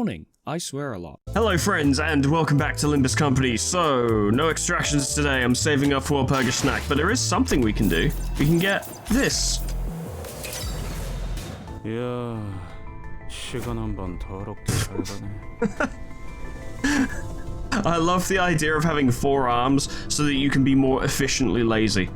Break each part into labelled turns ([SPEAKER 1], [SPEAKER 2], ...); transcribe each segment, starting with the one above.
[SPEAKER 1] morning. I swear a lot.
[SPEAKER 2] Hello friends, and welcome back to Limbus Company. So, no extractions today, I'm saving up for a burger snack, but there is something we can do. We can get this.
[SPEAKER 3] 이야, 시간 한번 더럽게 잘 가네.
[SPEAKER 2] I love the idea of having 4 arms so that you can be more efficiently lazy,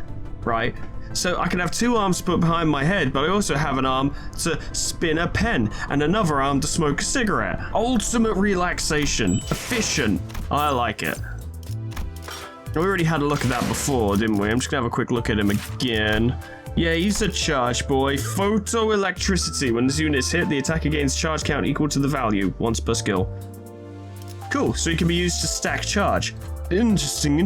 [SPEAKER 2] right? So I can have 2 arms put behind my head, but I also have an arm to spin a pen and another arm to smoke a cigarette. Ultimate relaxation. Efficient. I like it. We already had a look at that before, didn't we? I'm just gonna have a quick look at him again. Yeah, he's a charge boy. Photoelectricity. When this unit is hit, the attacker gains charge count equal to the value, once per skill. Cool, so he can be used to stack charge. Interesting.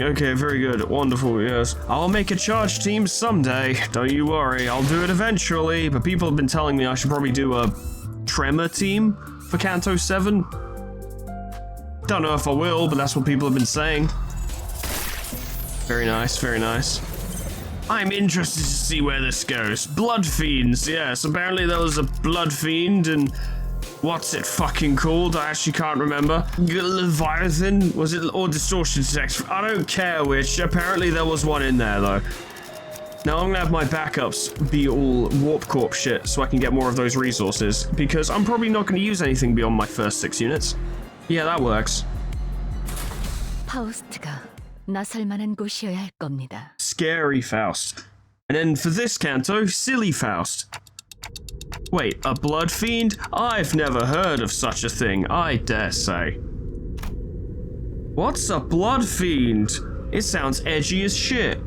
[SPEAKER 2] Okay, very good. Wonderful, yes. I'll make a charge team someday. Don't you worry, I'll do it eventually. But people have been telling me I should probably do a tremor team for Canto 7. Don't know if I will, but that's what people have been saying. Very nice, very nice. I'm interested to see where this goes. Blood Fiends, yes. Apparently there was a Blood Fiend and... what's it fucking called? I actually can't remember. Leviathan? Was it? Or Distortion Text? I don't care which. Apparently there was one in there though. Now I'm gonna have my backups be all Warp Corp shit so I can get more of those resources, because I'm probably not gonna use anything beyond my first 6 units. Yeah, that works.
[SPEAKER 4] 파우스트가 나설 만한 곳이어야 할 겁니다.
[SPEAKER 2] Scary Faust. And then for this canto, Silly Faust. Wait, a blood fiend? I've never heard of such a thing, I dare say. What's a blood fiend? It sounds edgy as shit.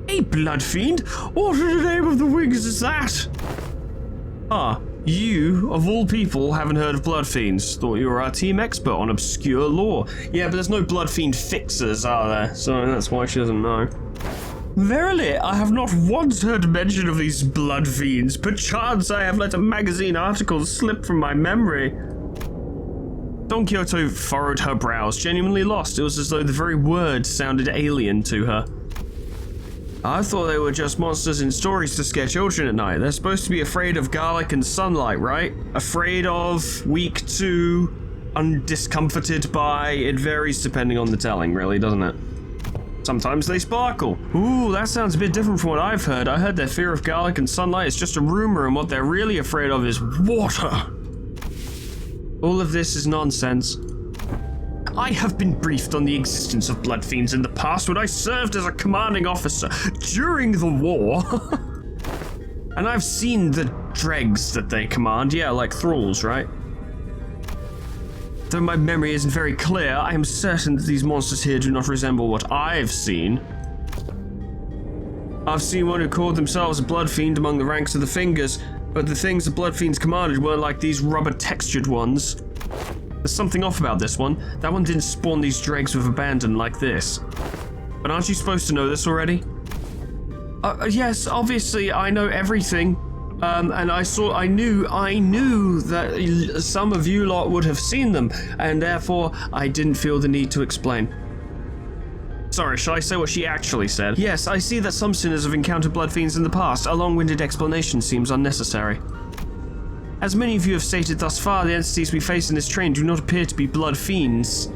[SPEAKER 2] A blood fiend? What in the name of the wings is that? Ah, you, of all people, haven't heard of blood fiends. Thought you were our team expert on obscure lore. Yeah, but there's no blood fiend fixers, are there? So that's why she doesn't know. Verily, I have not once heard mention of these blood fiends. Perchance I have let a magazine article slip from my memory. Don Quixote furrowed her brows, genuinely lost. It was as though the very word sounded alien to her. I thought they were just monsters in stories to scare children at night. They're supposed to be afraid of garlic and sunlight, right? Afraid of, weak to, undiscomforted by. It varies depending on the telling, really, doesn't it? Sometimes they sparkle. Ooh, that sounds a bit different from what I've heard. I heard their fear of garlic and sunlight is just a rumor, and what they're really afraid of is water. All of this is nonsense. I have been briefed on the existence of blood fiends in the past when I served as a commanding officer during the war. And I've seen the dregs that they command. Yeah, like thralls, right? Though my memory isn't very clear, I am certain that these monsters here do not resemble what I've seen. I've seen one who called themselves a blood fiend among the ranks of the fingers, but the things the blood fiends commanded weren't like these rubber-textured ones. There's something off about this one. That one didn't spawn these dregs with abandon like this. But aren't you supposed to know this already? Yes, obviously, I know everything. And I knew that some of you lot would have seen them, and therefore I didn't feel the need to explain. Sorry, shall I say what she actually said? Yes, I see that some sinners have encountered blood fiends in the past. A long-winded explanation seems unnecessary. As many of you have stated thus far, the entities we face in this train do not appear to be blood fiends.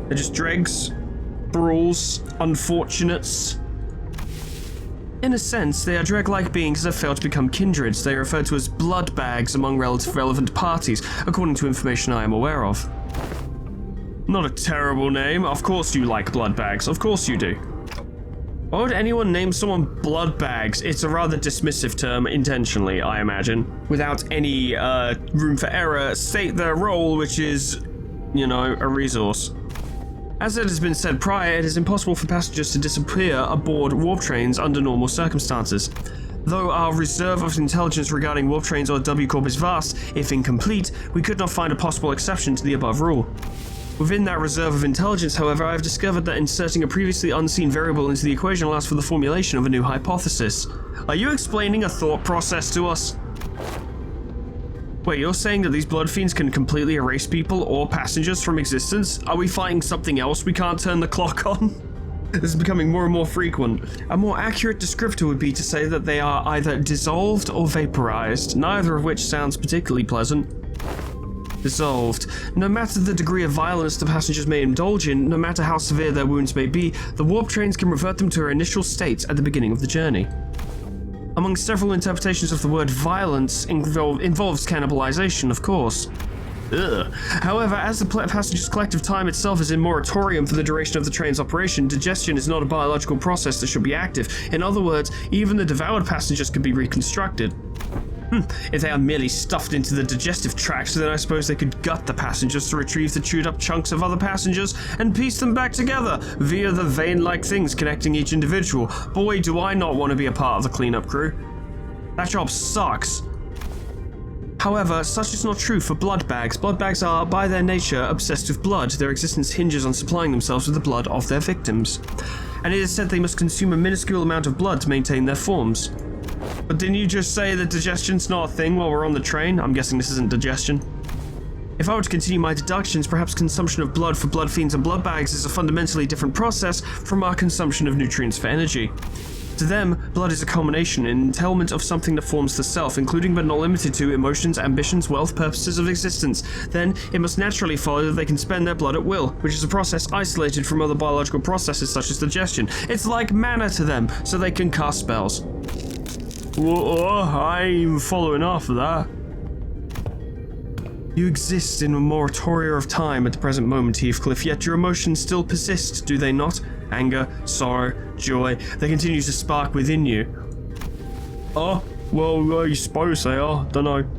[SPEAKER 2] They're just dregs, brawls, unfortunates. In a sense, they are dreg-like beings that have failed to become kindreds. They are referred to as blood bags among relevant parties, according to information I am aware of. Not a terrible name. Of course you like blood bags. Of course you do. Why would anyone name someone blood bags? It's a rather dismissive term, intentionally, I imagine. Without any room for error, state their role, which is, you know, a resource. As it has been said prior, it is impossible for passengers to disappear aboard warp trains under normal circumstances. Though our reserve of intelligence regarding warp trains or W Corp is vast, if incomplete, we could not find a possible exception to the above rule. Within that reserve of intelligence, however, I have discovered that inserting a previously unseen variable into the equation allows for the formulation of a new hypothesis. Are you explaining a thought process to us? Wait, you're saying that these blood fiends can completely erase people or passengers from existence? Are we fighting something else we can't turn the clock on? This is becoming more and more frequent. A more accurate descriptor would be to say that they are either dissolved or vaporized, neither of which sounds particularly pleasant. Dissolved. No matter the degree of violence the passengers may indulge in, no matter how severe their wounds may be, the warp trains can revert them to their initial states at the beginning of the journey. Among several interpretations of the word violence involves cannibalization, of course. Ugh. However, as the passengers' collective time itself is in moratorium for the duration of the train's operation, digestion is not a biological process that should be active. In other words, even the devoured passengers could be reconstructed. If they are merely stuffed into the digestive tract, then I suppose they could gut the passengers to retrieve the chewed up chunks of other passengers and piece them back together via the vein-like things connecting each individual. Boy, do I not want to be a part of the cleanup crew. That job sucks. However, such is not true for blood bags. Blood bags are, by their nature, obsessed with blood. Their existence hinges on supplying themselves with the blood of their victims. And it is said they must consume a minuscule amount of blood to maintain their forms. But didn't you just say that digestion's not a thing while we're on the train? I'm guessing this isn't digestion. If I were to continue my deductions, perhaps consumption of blood for blood fiends and blood bags is a fundamentally different process from our consumption of nutrients for energy. To them, blood is a culmination, an entailment of something that forms the self, including but not limited to emotions, ambitions, wealth, purposes of existence. Then, it must naturally follow that they can spend their blood at will, which is a process isolated from other biological processes such as digestion. It's like mana to them, so they can cast spells. Whoa, I ain't even following after that. You exist in a moratoria of time at the present moment, Heathcliff, yet your emotions still persist, do they not? Anger, sorrow, joy, they continue to spark within you. Oh, well, I suppose they are, dunno.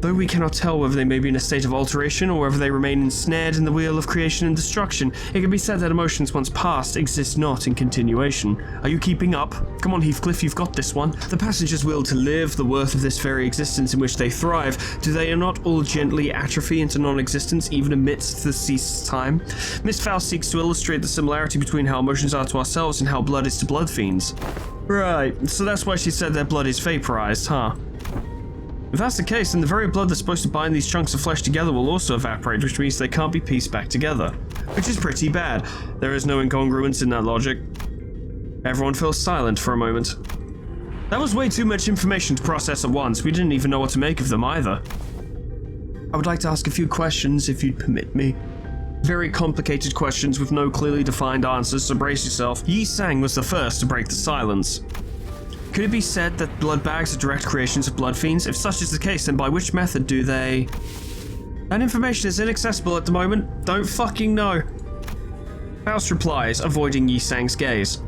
[SPEAKER 2] Though we cannot tell whether they may be in a state of alteration or whether they remain ensnared in the wheel of creation and destruction, it can be said that emotions once past exist not in continuation. Are you keeping up? Come on, Heathcliff, you've got this one. The passengers' will to live, the worth of this very existence in which they thrive, do they not all gently atrophy into non-existence even amidst the ceased time? Miss Faust seeks to illustrate the similarity between how emotions are to ourselves and how blood is to blood fiends. Right, so that's why she said their blood is vaporized, huh? If that's the case, then the very blood that's supposed to bind these chunks of flesh together will also evaporate, which means they can't be pieced back together. Which is pretty bad. There is no incongruence in that logic. Everyone feels silent for a moment. That was way too much information to process at once. We didn't even know what to make of them either. I would like to ask a few questions, if you'd permit me. Very complicated questions with no clearly defined answers, so brace yourself. Yi Sang was the first to break the silence. Could it be said that blood bags are direct creations of blood fiends? If such is the case, then by which method do they... That information is inaccessible at the moment. Don't fucking know. Faust replies, avoiding Yi Sang's gaze.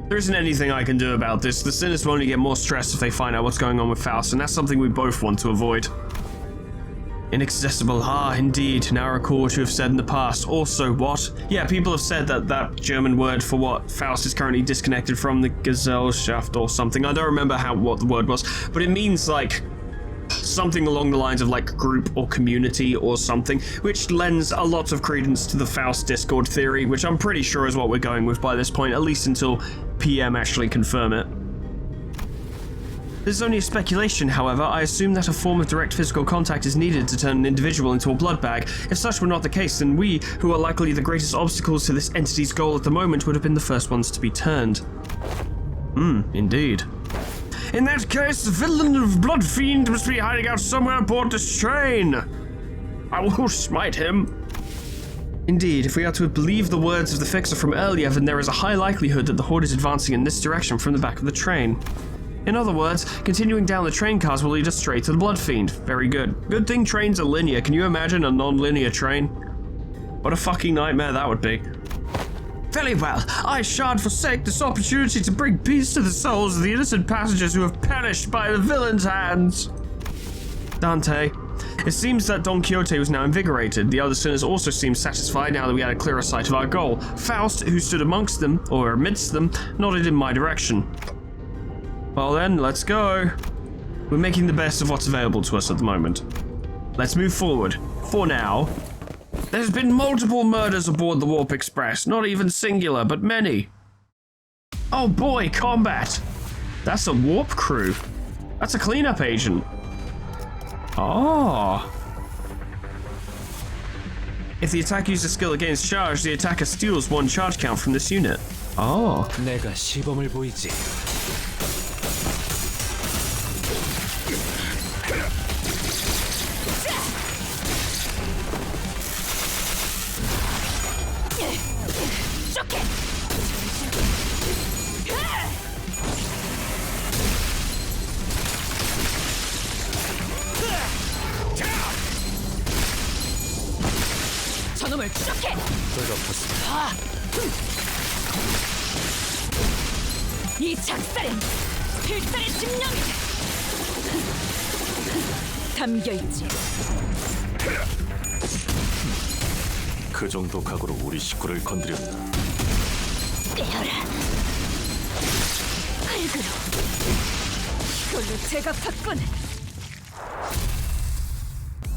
[SPEAKER 2] There isn't anything I can do about this. The sinners will only get more stressed if they find out what's going on with Faust, and that's something we both want to avoid. Inaccessible, indeed. Now I recall what you have said in the past. Also, what? Yeah, people have said that that German word for what Faust is currently disconnected from the Gesellschaft or something. I don't remember what the word was, but it means like something along the lines of like group or community or something, which lends a lot of credence to the Faust Discord theory, which I'm pretty sure is what we're going with by this point, at least until PM actually confirm it. This is only a speculation, however. I assume that a form of direct physical contact is needed to turn an individual into a blood bag. If such were not the case, then we, who are likely the greatest obstacles to this entity's goal at the moment, would have been the first ones to be turned. Indeed. In that case, the villain of Blood Fiend must be hiding out somewhere aboard this train. I will smite him. Indeed, if we are to believe the words of the fixer from earlier, then there is a high likelihood that the horde is advancing in this direction from the back of the train. In other words, continuing down the train cars will lead us straight to the Blood Fiend. Very good. Good thing trains are linear. Can you imagine a non-linear train? What a fucking nightmare that would be. Very well. I shan't forsake this opportunity to bring peace to the souls of the innocent passengers who have perished by the villain's hands. Dante. It seems that Don Quixote was now invigorated. The other sinners also seemed satisfied now that we had a clearer sight of our goal. Faust, who stood amongst them, or amidst them, nodded in my direction. Well then, let's go. We're making the best of what's available to us at the moment. Let's move forward. For now. There's been multiple murders aboard the Warp Express. Not even singular, but many. Oh boy, combat. That's a warp crew. That's a cleanup agent. Oh. If the attacker uses a skill against charge, the attacker steals 1 charge count from this unit. Oh.
[SPEAKER 3] 내가 시범을 보이지.
[SPEAKER 4] 저놈을 추적해! 이 작살엔 필살의 집념이 담겨있지.
[SPEAKER 1] 그 정도 각오로 우리 식구를 건드렸나?
[SPEAKER 4] 떼어라. 활그로 이걸로 제갑하군.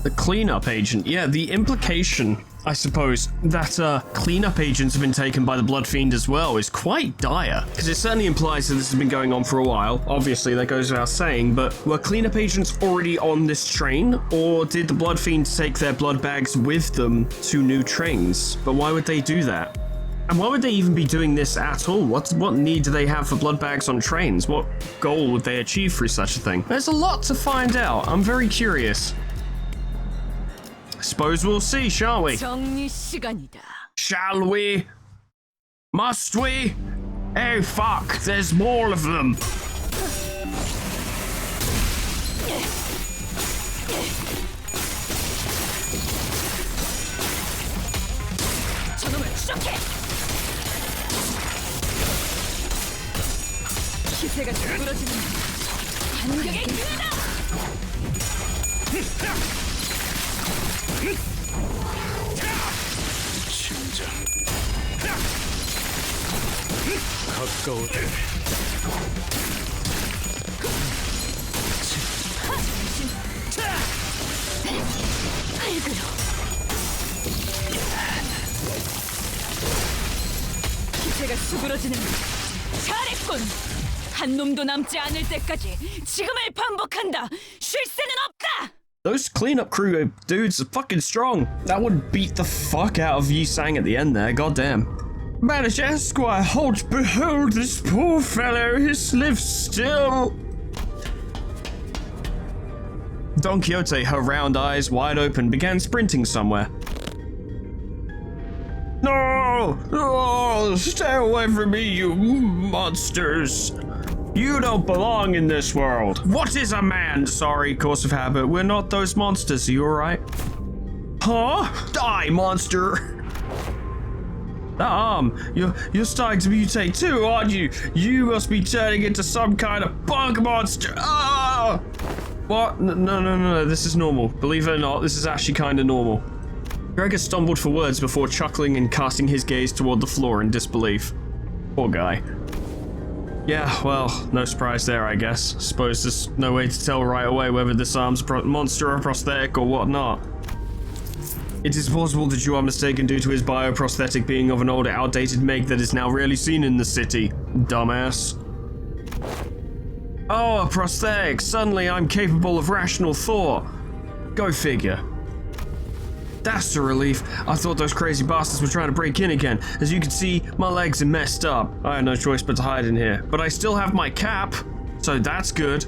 [SPEAKER 2] The cleanup agent. Yeah, the implication, I suppose, that cleanup agents have been taken by the Blood Fiend as well is quite dire. Because it certainly implies that this has been going on for a while. Obviously, that goes without saying, but were cleanup agents already on this train? Or did the Blood Fiend take their blood bags with them to new trains? But why would they do that? And why would they even be doing this at all? What need do they have for blood bags on trains? What goal would they achieve through such a thing? There's a lot to find out. I'm very curious. Suppose we'll see, shall we?
[SPEAKER 4] 정리 시간이다.
[SPEAKER 2] Shall we? Must we? Oh fuck, there's more of them.
[SPEAKER 4] 저놈을 추적해! 기세가 뚫어지는 반격의 기회다!
[SPEAKER 1] 심장
[SPEAKER 3] 가까워져.
[SPEAKER 4] 활그로 기세가 수그러지는 잘했군! 한 놈도 남지 않을 때까지 지금을 반복한다! 쉴 새는 없다!
[SPEAKER 2] Those cleanup crew dudes are fucking strong. That would beat the fuck out of Yi Sang at the end there, goddamn. Manager Esquire, behold this poor fellow, he lives still. Don Quixote, her round eyes wide open, began sprinting somewhere. No! Oh, stay away from me, you monsters! You don't belong in this world. What is a man? Sorry, course of habit. We're not those monsters. Are you alright? Huh? Die, monster! That arm. You're starting to mutate too, aren't you? You must be turning into some kind of bug monster. Ah! What? No. This is normal. Believe it or not, this is actually kind of normal. Gregor stumbled for words before chuckling and casting his gaze toward the floor in disbelief. Poor guy. Yeah, well, no surprise there, I guess. Suppose there's no way to tell right away whether this arm's a monster or prosthetic or whatnot. It is possible that you are mistaken due to his bioprosthetic being of an old, outdated make that is now rarely seen in the city, dumbass. Oh, a prosthetic. Suddenly I'm capable of rational thought. Go figure. That's a relief. I thought those crazy bastards were trying to break in again. As you can see, my legs are messed up. I had no choice but to hide in here. But I still have my cap, so that's good.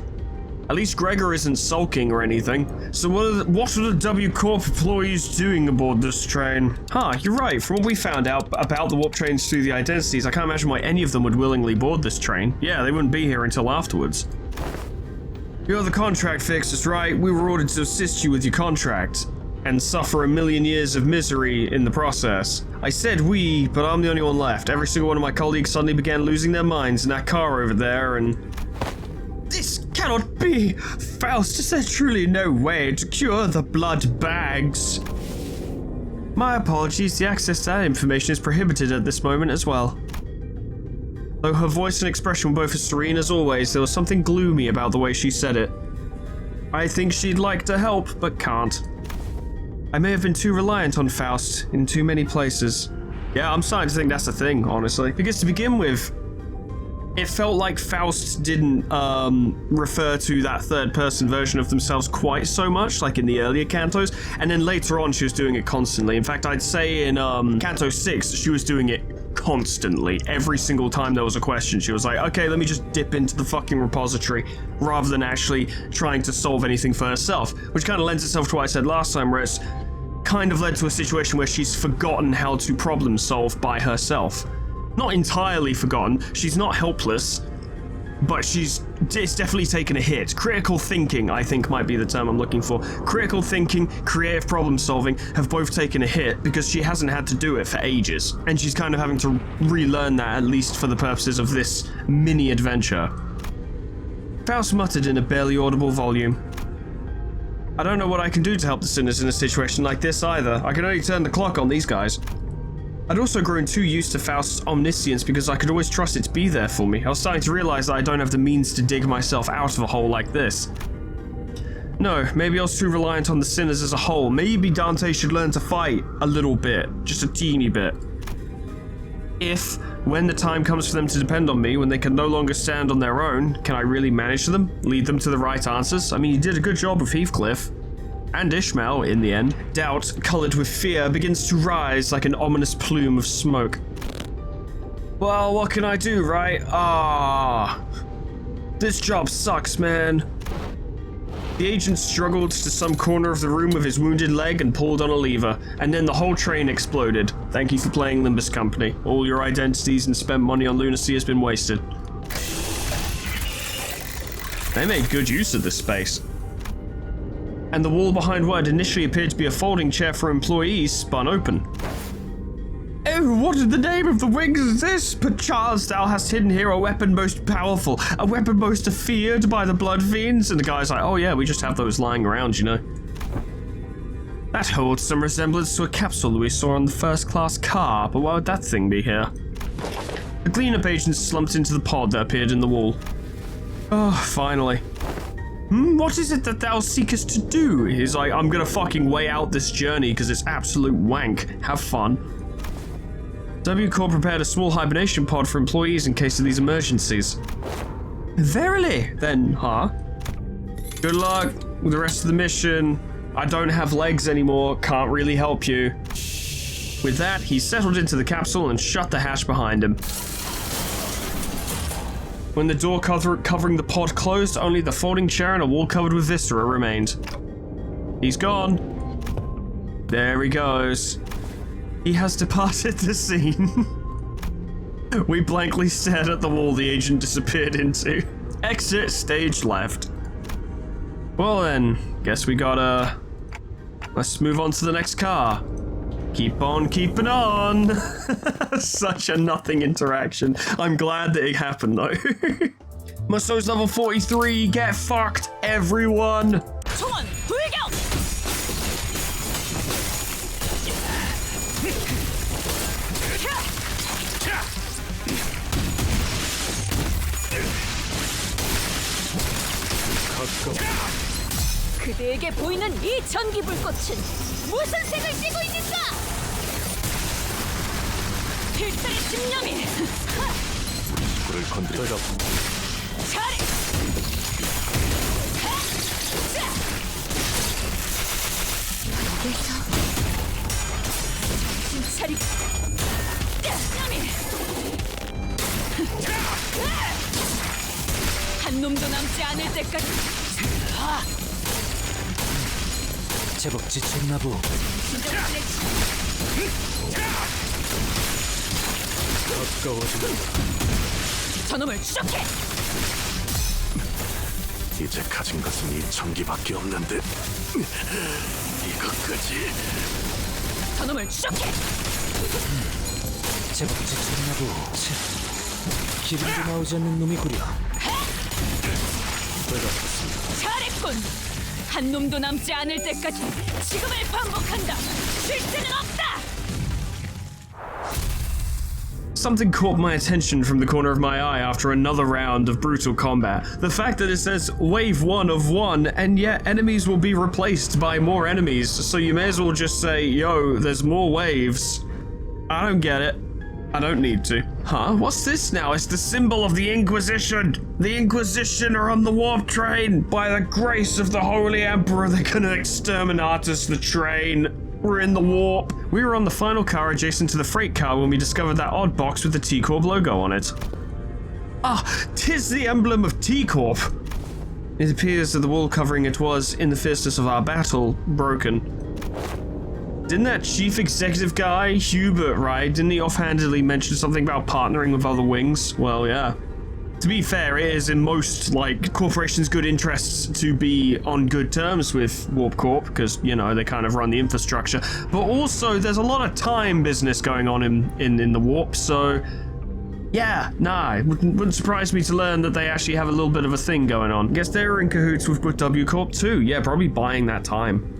[SPEAKER 2] At least Gregor isn't sulking or anything. So what are the W Corp employees doing aboard this train? Huh, you're right. From what we found out about the warp trains through the identities, I can't imagine why any of them would willingly board this train. Yeah, they wouldn't be here until afterwards. You're the contract fixers, right? We were ordered to assist you with your contract. And suffer a million years of misery in the process. I said we, but I'm the only one left. Every single one of my colleagues suddenly began losing their minds in that car over there, and... This cannot be! Faust, is there truly no way to cure the blood bags? My apologies, the access to that information is prohibited at this moment as well. Though her voice and expression were both as serene as always, there was something gloomy about the way she said it. I think she'd like to help, but can't. I may have been too reliant on Faust in too many places. Yeah, I'm starting to think that's the thing, honestly. Because to begin with, It felt like Faust didn't refer to that third-person version of themselves quite so much, like in the earlier cantos, and then later on she was doing it constantly. In fact, I'd say in Canto 6, she was doing it constantly. Every single time there was a question, she was like, okay, let me just dip into the fucking repository, rather than actually trying to solve anything for herself, which kind of lends itself to what I said last time, where it's kind of led to a situation where she's forgotten how to problem solve by herself. Not entirely forgotten, she's not helpless, but it's definitely taken a hit. Critical thinking, I think, might be the term I'm looking for. Critical thinking, creative problem solving have both taken a hit because she hasn't had to do it for ages, and she's kind of having to relearn that, at least for the purposes of this mini adventure. Faust muttered in a barely audible volume. I don't know what I can do to help the sinners in a situation like this either. I can only turn the clock on these guys. I'd also grown too used to Faust's omniscience because I could always trust it to be there for me. I was starting to realize that I don't have the means to dig myself out of a hole like this. No, maybe I was too reliant on the sinners as a whole. Maybe Dante should learn to fight a little bit, just a teeny bit. If, when the time comes for them to depend on me, when they can no longer stand on their own, can I really manage them? Lead them to the right answers? I mean, you did a good job with Heathcliff. And Ishmael, in the end. Doubt, colored with fear, begins to rise like an ominous plume of smoke. Well, what can I do, right? This job sucks, man. The agent struggled to some corner of the room with his wounded leg and pulled on a lever, and then the whole train exploded. Thank you for playing Limbus Company. All your identities and spent money on lunacy has been wasted. They made good use of this space. And the wall behind what initially appeared to be a folding chair for employees spun open. Oh, what in the name of the wings is this? Perchance thou hast hidden here a weapon most powerful, a weapon most feared by the blood fiends? And the guy's like, oh yeah, we just have those lying around, you know. That holds some resemblance to a capsule we saw on the first-class car, but why would that thing be here? The cleanup agent slumped into the pod that appeared in the wall. Oh, finally. What is it that thou seekest to do? He's like, I'm gonna fucking weigh out this journey because it's absolute wank. Have fun. W Corp prepared a small hibernation pod for employees in case of these emergencies. Verily, then, huh? Good luck with the rest of the mission. I don't have legs anymore, can't really help you. With that, he settled into the capsule and shut the hatch behind him. When the door covering the pod closed, only the folding chair and a wall covered with viscera remained. He's gone. There he goes. He has departed the scene. We blankly stared at the wall the agent disappeared into. Exit stage left. Well then, guess we gotta... Let's move on to the next car. Keep on keeping on. Such a nothing interaction. I'm glad that it happened though. Mustos level 43, get fucked, everyone.
[SPEAKER 4] 총원 불격! 그대에게 보이는 이 전기 불꽃은 무슨 색을 띠고 있는가? 필살의 집념이
[SPEAKER 1] 불을 건드려.
[SPEAKER 4] 잘해! 여기서 진찰이 한 놈도 남지 않을 때까지
[SPEAKER 3] 제법 지쳤나 보.
[SPEAKER 4] 저놈을 추적해!
[SPEAKER 1] 이제 가진 것은 이 전기밖에 없는데 이것까지.
[SPEAKER 4] 저놈을 추적해!
[SPEAKER 3] 제법 지쳤나 보. 기분도 나오지 않는 놈이구려.
[SPEAKER 4] 잘했군! 한 놈도 남지 않을 때까지 지금을 반복한다! 쉴 새는 없다!
[SPEAKER 2] Something caught my attention from the corner of my eye after another round of brutal combat. The fact that it says wave 1 of 1, and yet enemies will be replaced by more enemies, so you may as well just say, yo, there's more waves. I don't get it. I don't need to. Huh? What's this now? It's the symbol of the Inquisition! The Inquisition are on the warp train! By the grace of the Holy Emperor, they're gonna exterminate us, the train! We're in the warp! We were on the final car adjacent to the freight car when we discovered that odd box with the T-Corp logo on it. Ah, 'tis the emblem of T-Corp! It appears that the wall covering it was, in the fierceness of our battle, broken. Didn't that chief executive guy, Hubert, right? Didn't he offhandedly mention something about partnering with other wings? Well, yeah. To be fair, it is in most, corporations' good interests to be on good terms with Warp Corp, because, you know, they kind of run the infrastructure. But also, there's a lot of time business going on in the Warp, so... Yeah, nah, it wouldn't surprise me to learn that they actually have a little bit of a thing going on. Guess they were in cahoots with W Corp too. Yeah, probably buying that time.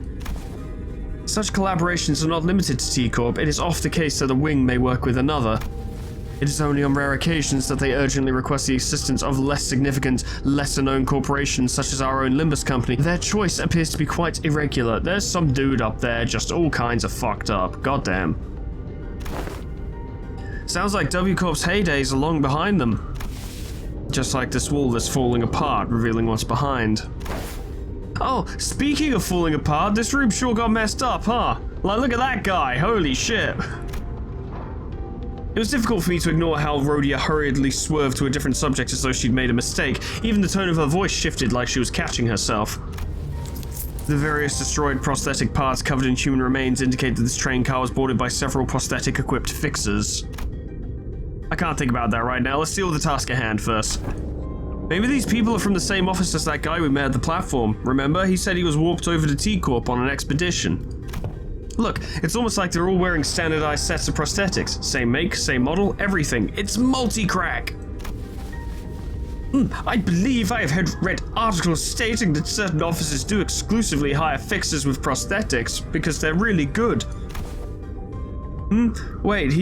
[SPEAKER 2] Such collaborations are not limited to T-Corp. It is oft the case that a wing may work with another. It is only on rare occasions that they urgently request the assistance of less significant, lesser-known corporations such as our own Limbus company. Their choice appears to be quite irregular. There's some dude up there just all kinds of fucked up. Goddamn. Sounds like W Corp's heydays are long behind them. Just like this wall that's falling apart, revealing what's behind. Oh, speaking of falling apart, this room sure got messed up, huh? Like, look at that guy, holy shit. It was difficult for me to ignore how Rhodia hurriedly swerved to a different subject as though she'd made a mistake. Even the tone of her voice shifted like she was catching herself. The various destroyed prosthetic parts covered in human remains indicate that this train car was boarded by several prosthetic-equipped fixers. I can't think about that right now. Let's deal with the task at hand first. Maybe these people are from the same office as that guy we met at the platform. Remember? He said he was warped over to T-Corp on an expedition. Look, it's almost like they're all wearing standardized sets of prosthetics. Same make, same model, everything. It's multi-crack! I believe I have read articles stating that certain offices do exclusively hire fixers with prosthetics because they're really good. Wait,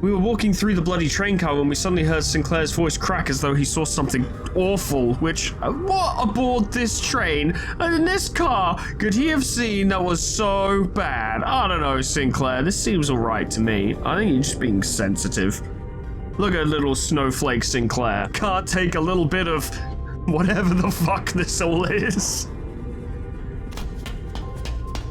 [SPEAKER 2] We were walking through the bloody train car when we suddenly heard Sinclair's voice crack as though he saw something awful, which... What aboard this train and in this car could he have seen that was so bad? I don't know, Sinclair, this seems alright to me. I think you're just being sensitive. Look at little snowflake Sinclair. Can't take a little bit of whatever the fuck this all is.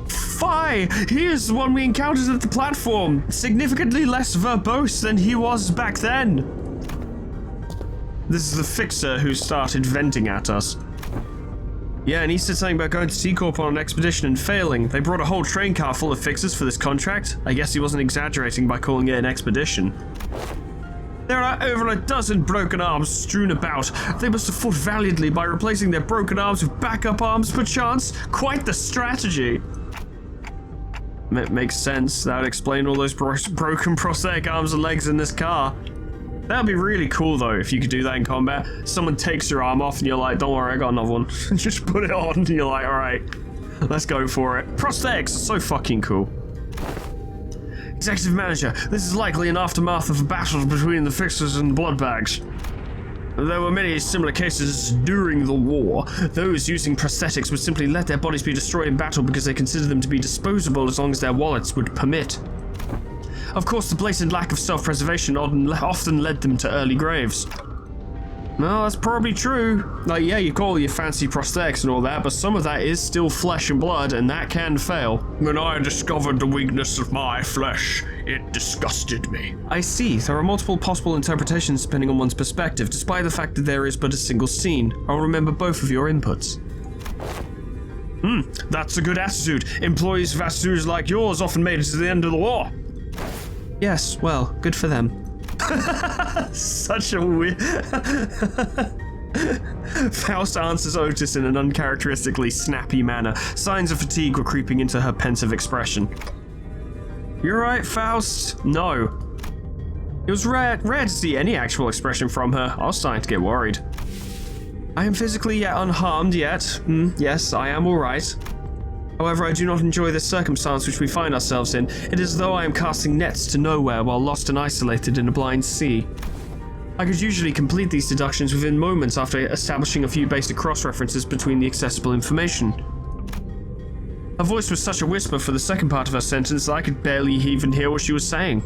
[SPEAKER 2] Fie! He is the one we encountered at the platform, significantly less verbose than he was back then. This is the fixer who started venting at us. Yeah, and he said something about going to T-Corp on an expedition and failing. They brought a whole train car full of fixers for this contract. I guess he wasn't exaggerating by calling it an expedition. There are over a dozen broken arms strewn about. They must have fought valiantly by replacing their broken arms with backup arms, perchance. Quite the strategy. Makes sense. That would explain all those broken prosthetic arms and legs in this car. That would be really cool, though, if you could do that in combat. Someone takes your arm off and you're like, don't worry, I got another one. Just put it on and you're like, alright, let's go for it. Prosthetics are so fucking cool. Executive Manager, this is likely an aftermath of a battle between the fixers and the bloodbags. There were many similar cases during the war. Those using prosthetics would simply let their bodies be destroyed in battle because they considered them to be disposable as long as their wallets would permit. Of course, the blatant lack of self-preservation often led them to early graves. Well, that's probably true. Like, yeah, you call your fancy prosthetics and all that, but some of that is still flesh and blood, and that can fail. When I discovered the weakness of my flesh, it disgusted me. I see. There are multiple possible interpretations depending on one's perspective, despite the fact that there is but a single scene. I'll remember both of your inputs. That's a good attitude. Employees with attitudes like yours often made it to the end of the war. Yes, well, good for them. Such a weird... Faust answers Otis in an uncharacteristically snappy manner. Signs of fatigue were creeping into her pensive expression. You alright, Faust? No. It was rare to see any actual expression from her. I was starting to get worried. I am physically yet unharmed yet. Yes, I am alright. However, I do not enjoy this circumstance which we find ourselves in. It is as though I am casting nets to nowhere while lost and isolated in a blind sea. I could usually complete these deductions within moments after establishing a few basic cross-references between the accessible information. Her voice was such a whisper for the second part of her sentence that I could barely even hear what she was saying.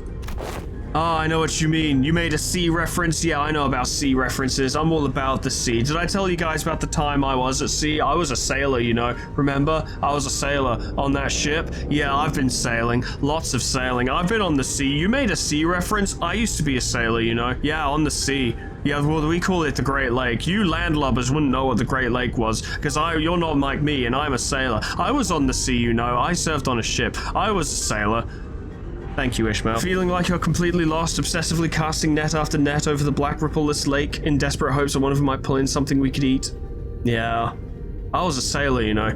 [SPEAKER 2] Ah, I know what you mean. You made a sea reference. Yeah, I know about sea references. I'm all about the sea. Did I tell you guys about the time I was at sea? I was a sailor, you know. Remember? I was a sailor on that ship. Yeah, I've been sailing. Lots of sailing. I've been on the sea. You made a sea reference? I used to be a sailor, you know. Yeah, on the sea. Yeah, well, we call it the Great Lake. You landlubbers wouldn't know what the Great Lake was, because you're not like me, and I'm a sailor. I was on the sea, you know. I served on a ship. I was a sailor. Thank you, Ishmael. Feeling like you're completely lost, obsessively casting net after net over the black rippleless lake in desperate hopes that one of them might pull in something we could eat? Yeah. I was a sailor, you know.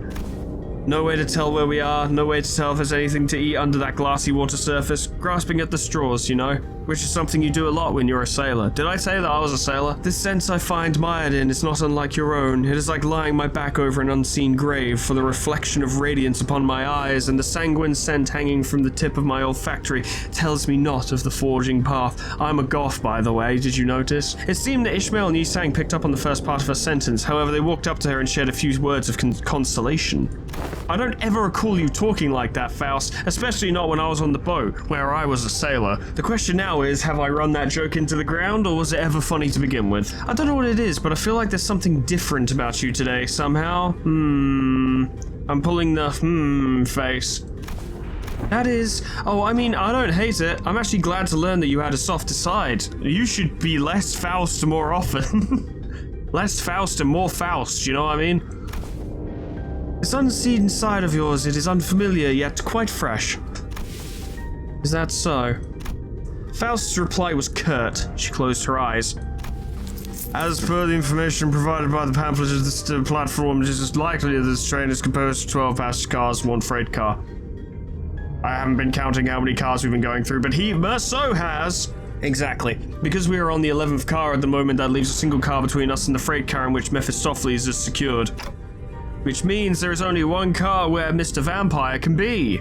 [SPEAKER 2] No way to tell where we are, no way to tell if there's anything to eat under that glassy water surface, grasping at the straws, you know? Which is something you do a lot when you're a sailor. Did I say that I was a sailor? This sense I find mired in is not unlike your own. It is like lying my back over an unseen grave, for the reflection of radiance upon my eyes and the sanguine scent hanging from the tip of my olfactory tells me not of the forging path. I'm a goth, by the way, did you notice? It seemed that Ishmael and Yisang picked up on the first part of her sentence, however they walked up to her and shared a few words of consolation. I don't ever recall you talking like that, Faust, especially not when I was on the boat, where I was a sailor. The question now is, have I run that joke into the ground, or was it ever funny to begin with? I don't know what it is, but I feel like there's something different about you today, somehow. I'm pulling the face. That is... Oh, I mean, I don't hate it. I'm actually glad to learn that you had a softer side. You should be less Faust more often. Less Faust and more Faust, you know what I mean? This unseen side of yours, it is unfamiliar, yet quite fresh. Is that so? Faust's reply was curt. She closed her eyes. As per the information provided by the pamphlet of this platform, it is likely that this train is composed of 12 passenger cars and 1 freight car. I haven't been counting how many cars we've been going through, but he so has. Exactly. Because we are on the 11th car at the moment, that leaves a single car between us and the freight car in which Mephistopheles is secured. Which means there is only one car where Mr. Vampire can be.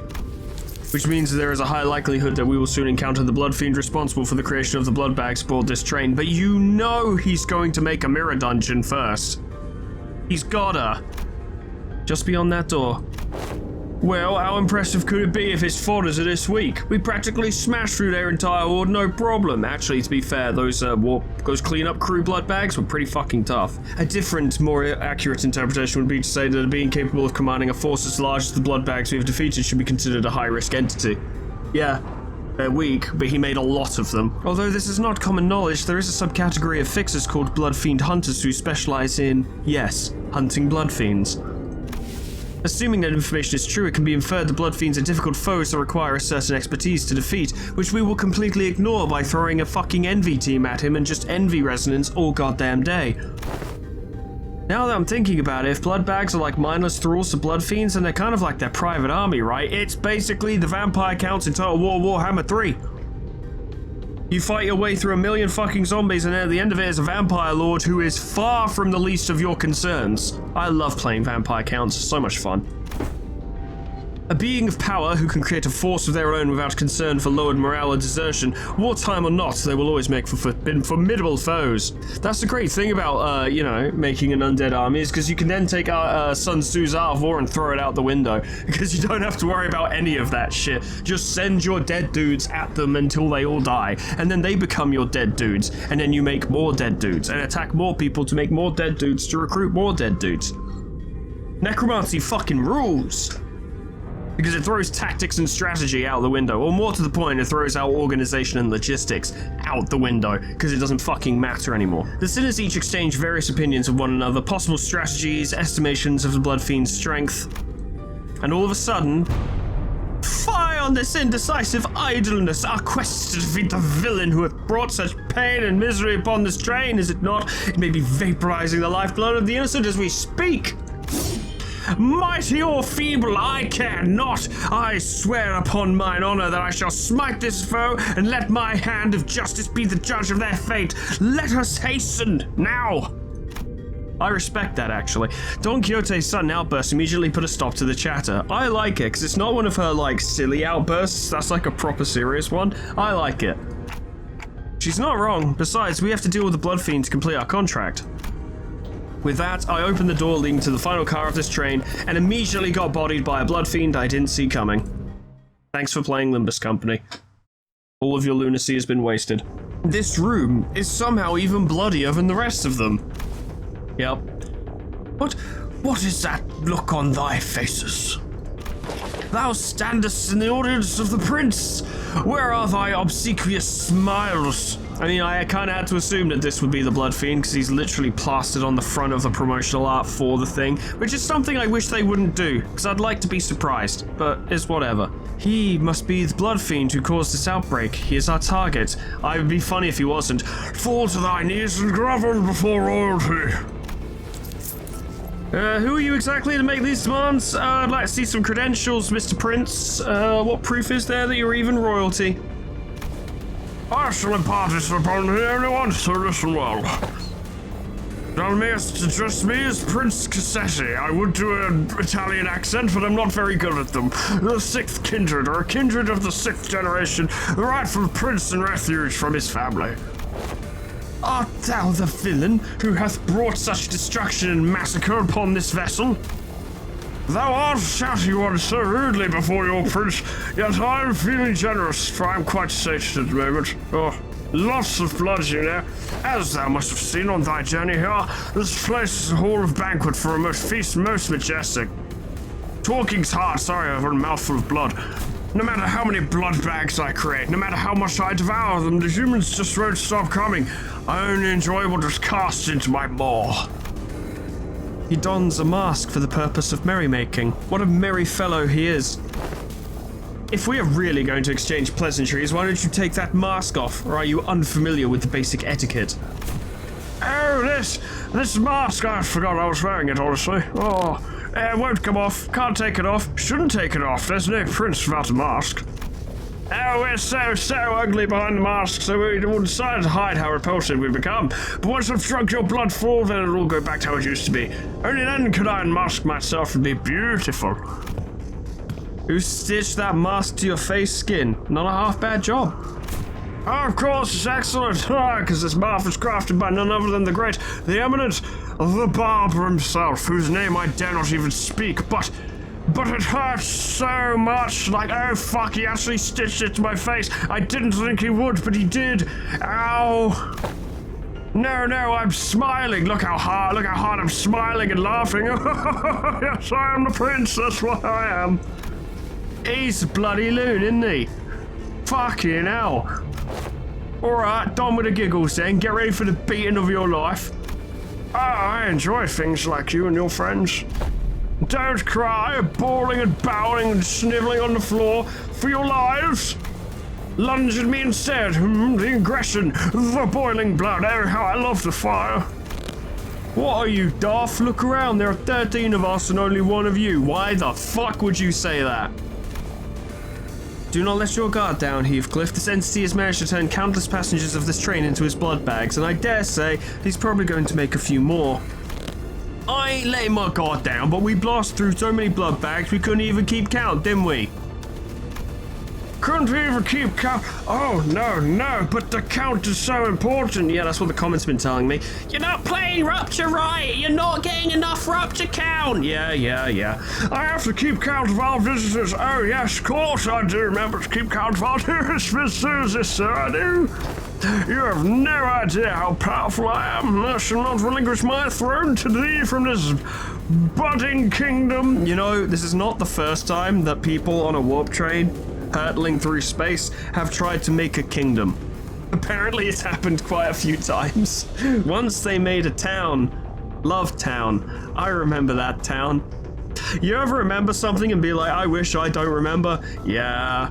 [SPEAKER 2] Which means there is a high likelihood that we will soon encounter the Blood Fiend responsible for the creation of the blood bags aboard this train, but you know he's going to make a mirror dungeon first. He's gotta. Just beyond that door. Well, how impressive could it be if his fodders are this weak? We practically smashed through their entire horde, no problem. Actually, to be fair, those clean-up crew blood bags were pretty fucking tough. A different, more accurate interpretation would be to say that being capable of commanding a force as large as the blood bags we have defeated should be considered a high-risk entity. Yeah, they're weak, but he made a lot of them. Although this is not common knowledge, there is a subcategory of fixers called Blood Fiend Hunters who specialize in, yes, hunting Blood Fiends. Assuming that information is true, it can be inferred that Blood Fiends are difficult foes that require a certain expertise to defeat, which we will completely ignore by throwing a fucking envy team at him and just envy resonance all goddamn day. Now that I'm thinking about it, if blood bags are like mindless thralls to Blood Fiends, then they're kind of like their private army, right? It's basically the vampire counts in Total War Warhammer 3. You fight your way through a million fucking zombies and at the end of it is a vampire lord who is far from the least of your concerns. I love playing vampire counts, it's so much fun. A being of power who can create a force of their own without concern for lowered morale or desertion, wartime or not, they will always make for formidable foes. That's the great thing about, making an undead army, is because you can then take Sun Tzu's Art of War and throw it out the window, because you don't have to worry about any of that shit. Just send your dead dudes at them until they all die, and then they become your dead dudes, and then you make more dead dudes, and attack more people to make more dead dudes to recruit more dead dudes. Necromancy fucking rules! Because it throws tactics and strategy out the window, or more to the point, it throws out organization and logistics out the window, because it doesn't fucking matter anymore. The sinners each exchange various opinions of one another, possible strategies, estimations of the Blood Fiend's strength, and all of a sudden, fie on this indecisive idleness! Our quest to defeat the villain who hath brought such pain and misery upon this train, is it not? It may be vaporizing the lifeblood of the innocent as we speak! Mighty or feeble, I care not. I swear upon mine honor that I shall smite this foe and let my hand of justice be the judge of their fate. Let us hasten, now. I respect that, actually. Don Quixote's sudden outburst immediately put a stop to the chatter. I like it, because it's not one of her, silly outbursts. That's a proper serious one. I like it. She's not wrong. Besides, we have to deal with the Blood Fiend to complete our contract. With that, I opened the door leading to the final car of this train and immediately got bodied by a Blood Fiend I didn't see coming. Thanks for playing Limbus Company. All of your lunacy has been wasted. This room is somehow even bloodier than the rest of them. Yep. What is that look on thy faces? Thou standest in the audience of the prince. Where are thy obsequious smiles? I mean, I kind of had to assume that this would be the Blood Fiend because he's literally plastered on the front of the promotional art for the thing, which is something I wish they wouldn't do because I'd like to be surprised, but it's whatever. He must be the Blood Fiend who caused this outbreak. He is our target. I would be funny if he wasn't. Fall to thy knees and grovel before royalty. Who are you exactly to make these demands? I'd like to see some credentials, Mr. Prince. What proof is there that you're even royalty? I shall impart this upon the only one, so listen well. Thou mayest address me as Prince Cassetti. I would do an Italian accent, but I'm not very good at them. The sixth kindred, or a kindred of the sixth generation, the rightful prince and refuge from his family. Art thou the villain who hath brought such destruction and massacre upon this vessel? Thou art shouting one so rudely before your prince, yet I am feeling generous, for I am quite sated at the moment. Oh, lots of blood, you know. As thou must have seen on thy journey here, this place is a hall of banquet for a most feast most majestic. Talking's hard, sorry, over a mouthful of blood. No matter how many blood bags I create, no matter how much I devour them, the humans just won't stop coming. I only enjoy what is cast into my maw. He dons a mask for the purpose of merrymaking. What a merry fellow he is. If we are really going to exchange pleasantries, why don't you take that mask off, or are you unfamiliar with the basic etiquette? Oh, this mask, I forgot I was wearing it, honestly. Oh, it won't come off, can't take it off, shouldn't take it off, there's no prince without a mask. Oh, we're so ugly behind the mask, so we decided to hide how repulsive we've become. But once I've drunk your blood full, then it'll all go back to how it used to be. Only then could I unmask myself and be beautiful. Who stitched that mask to your face skin? Not a half bad job. Oh, of course, it's excellent, because this mask was crafted by none other than the great, the eminent, the barber himself, whose name I dare not even speak, but it hurts so much, like, oh fuck, he actually stitched it to my face. I didn't think he would, but he did. Ow. No, I'm smiling. Look how hard I'm smiling and laughing. Yes, I am the prince, that's what I am. He's a bloody loon, isn't he? Fucking hell. Alright, done with the giggles then, get ready for the beating of your life. I enjoy things like you and your friends. Don't cry, bawling and bowing and snivelling on the floor for your lives. Lunge at me instead. The aggression, the boiling blood. Oh, how I love the fire. What are you, daft? Look around. There are 13 of us and only one of you. Why the fuck would you say that? Do not let your guard down, Heathcliff. This entity has managed to turn countless passengers of this train into his blood bags, and I dare say he's probably going to make a few more. I ain't letting my guard down, but we blasted through so many blood bags we couldn't even keep count, didn't we? Couldn't even keep count? Oh, no, but the count is so important. Yeah, that's what the comments been telling me. You're not playing Rupture right. You're not getting enough Rupture count. Yeah. I have to keep count of our visitors. Oh, yes, of course I do remember to keep count of our dearest visitors, sir, I do. You have no idea how powerful I am. I shall not relinquish my throne to thee from this budding kingdom. You know, this is not the first time that people on a warp train hurtling through space have tried to make a kingdom. Apparently it's happened quite a few times. Once they made a town, Love Town. I remember that town. You ever remember something and be like, I wish I don't remember? Yeah.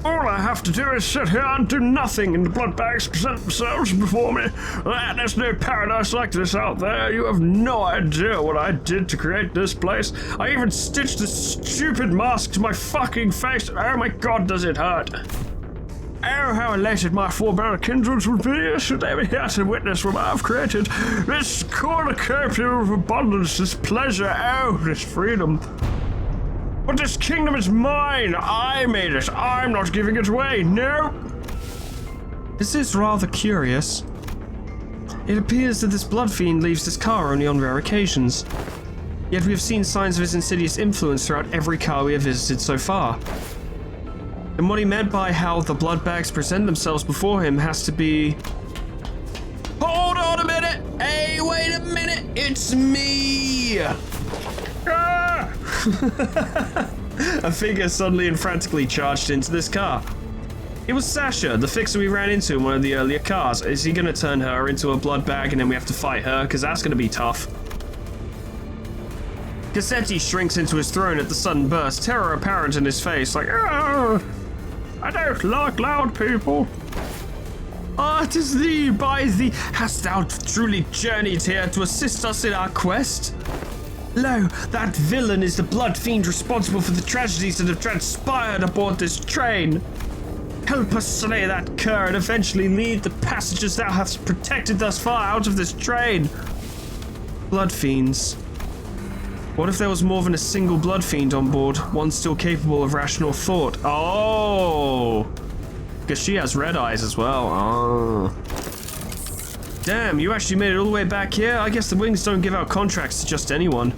[SPEAKER 2] All I have to do is sit here and do nothing, and the blood bags present themselves before me. There's no paradise like this out there. You have no idea what I did to create this place. I even stitched this stupid mask to my fucking face. Oh my god, does it hurt. Oh, how elated my forebearer kindreds would be should they be here to witness what I've created. This cornucopia of abundance, this pleasure, oh, this freedom. But this kingdom is mine! I made it! I'm not giving it away! No! This is rather curious. It appears that this blood fiend leaves this car only on rare occasions. Yet we have seen signs of his insidious influence throughout every car we have visited so far. And what he meant by how the blood bags present themselves before him has to be... Hold on a minute! Hey, wait a minute! It's me! Ah! A figure suddenly and frantically charged into this car. It was Sasha, the fixer we ran into in one of the earlier cars. Is he gonna turn her into a blood bag and then we have to fight her? Because that's gonna be tough. Cassetti shrinks into his throne at the sudden burst, terror apparent in his face, like, "Arr! I don't like loud people. Ah, 'tis thee, by thee, hast thou truly journeyed here to assist us in our quest? Lo, that villain is the blood fiend responsible for the tragedies that have transpired aboard this train. Help us slay that cur and eventually lead the passengers thou hast protected thus far out of this train." Blood fiends. What if there was more than a single blood fiend on board, one still capable of rational thought? Oh! Because she has red eyes as well. Oh. Damn, you actually made it all the way back here? I guess the wings don't give out contracts to just anyone.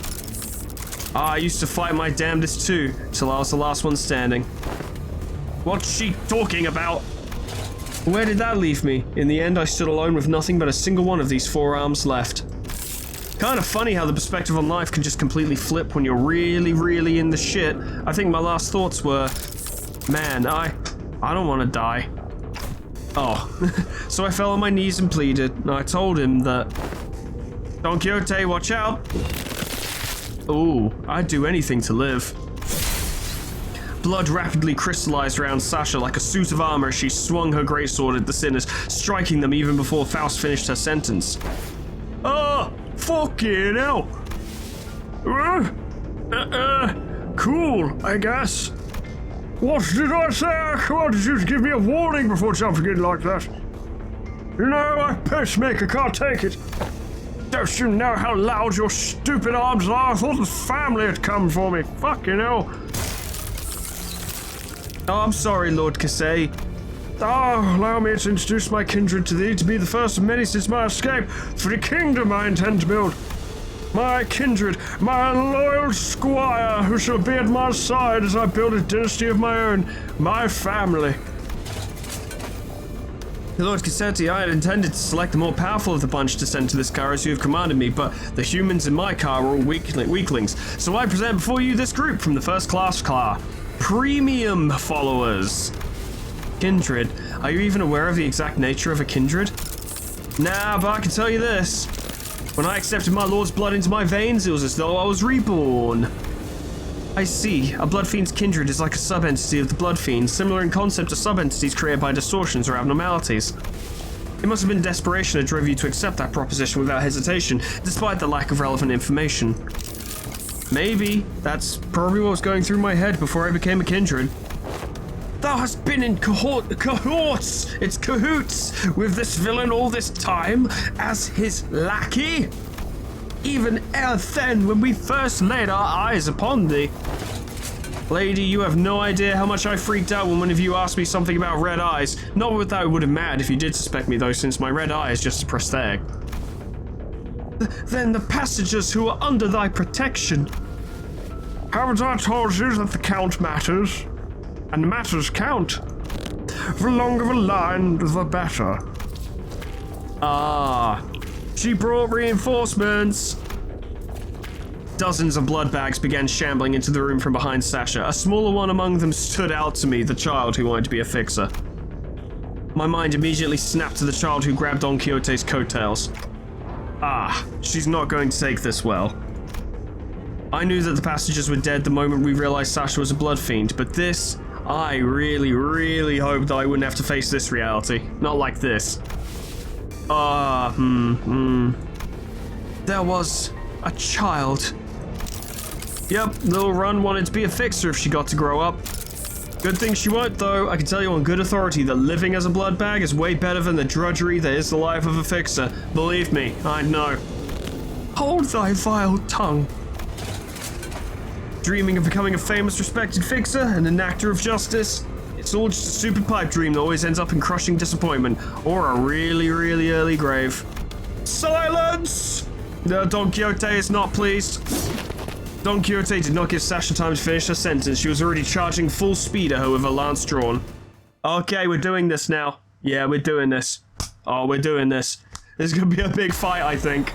[SPEAKER 2] I used to fight my damnedest too, till I was the last one standing. What's she talking about? Where did that leave me? In the end, I stood alone with nothing but a single one of these forearms left. Kind of funny how the perspective on life can just completely flip when you're really, really in the shit. I think my last thoughts were, man, I don't want to die. Oh, so I fell on my knees and pleaded, and I told him that, Don Quixote, watch out. Ooh, I'd do anything to live. Blood rapidly crystallized around Sasha like a suit of armor as she swung her greatsword at the sinners, striking them even before Faust finished her sentence. Oh! Fucking hell! Cool, I guess. What did I say? Why did you give me a warning before jumping in like that? You know, my pacemaker can't take it. Don't you know how loud your stupid arms are? I thought the family had come for me. Fucking hell. Oh, I'm sorry, Lord Kasei. Allow me to introduce my kindred to thee, to be the first of many since my escape. For the kingdom I intend to build. My kindred, my loyal squire, who shall be at my side as I build a dynasty of my own, my family. Lord Cassetti, I had intended to select the more powerful of the bunch to send to this car as you have commanded me, but the humans in my car were all weaklings, so I present before you this group from the first class car. Premium followers. Kindred. Are you even aware of the exact nature of a kindred? Nah, but I can tell you this. When I accepted my lord's blood into my veins, it was as though I was reborn. I see. A blood fiend's kindred is like a sub-entity of the blood fiend, similar in concept to sub-entities created by distortions or abnormalities. It must have been desperation that drove you to accept that proposition without hesitation, despite the lack of relevant information. Maybe. That's probably what was going through my head before I became a kindred. Thou hast been in cahoots with this villain all this time as his lackey? Even ere then, when we first laid our eyes upon thee. Lady, you have no idea how much I freaked out when one of you asked me something about red eyes. Not that I would have mad if you did suspect me though, since my red eye is just a prosthetic. Then the passengers who are under thy protection. Haven't I told you that the count matters? And matters count. The longer the line, the better. Ah, she brought reinforcements. Dozens of blood bags began shambling into the room from behind Sasha. A smaller one among them stood out to me, the child who wanted to be a fixer. My mind immediately snapped to the child who grabbed Don Quixote's coattails. Ah, she's not going to take this well. I knew that the passengers were dead the moment we realized Sasha was a blood fiend, but this... I really, really hoped that I wouldn't have to face this reality. Not like this. There was a child. Yep, little Run wanted to be a fixer if she got to grow up. Good thing she won't, though. I can tell you on good authority that living as a blood bag is way better than the drudgery that is the life of a fixer. Believe me, I know. Hold thy vile tongue. Dreaming of becoming a famous, respected fixer and an actor of justice? It's all just a stupid pipe dream that always ends up in crushing disappointment, or a really, really early grave. Silence! Don Quixote is not pleased. Don Quixote did not give Sasha time to finish her sentence. She was already charging full speed at her with her lance drawn. Okay, we're doing this now. Yeah, we're doing this. Oh, we're doing this. This is gonna be a big fight, I think.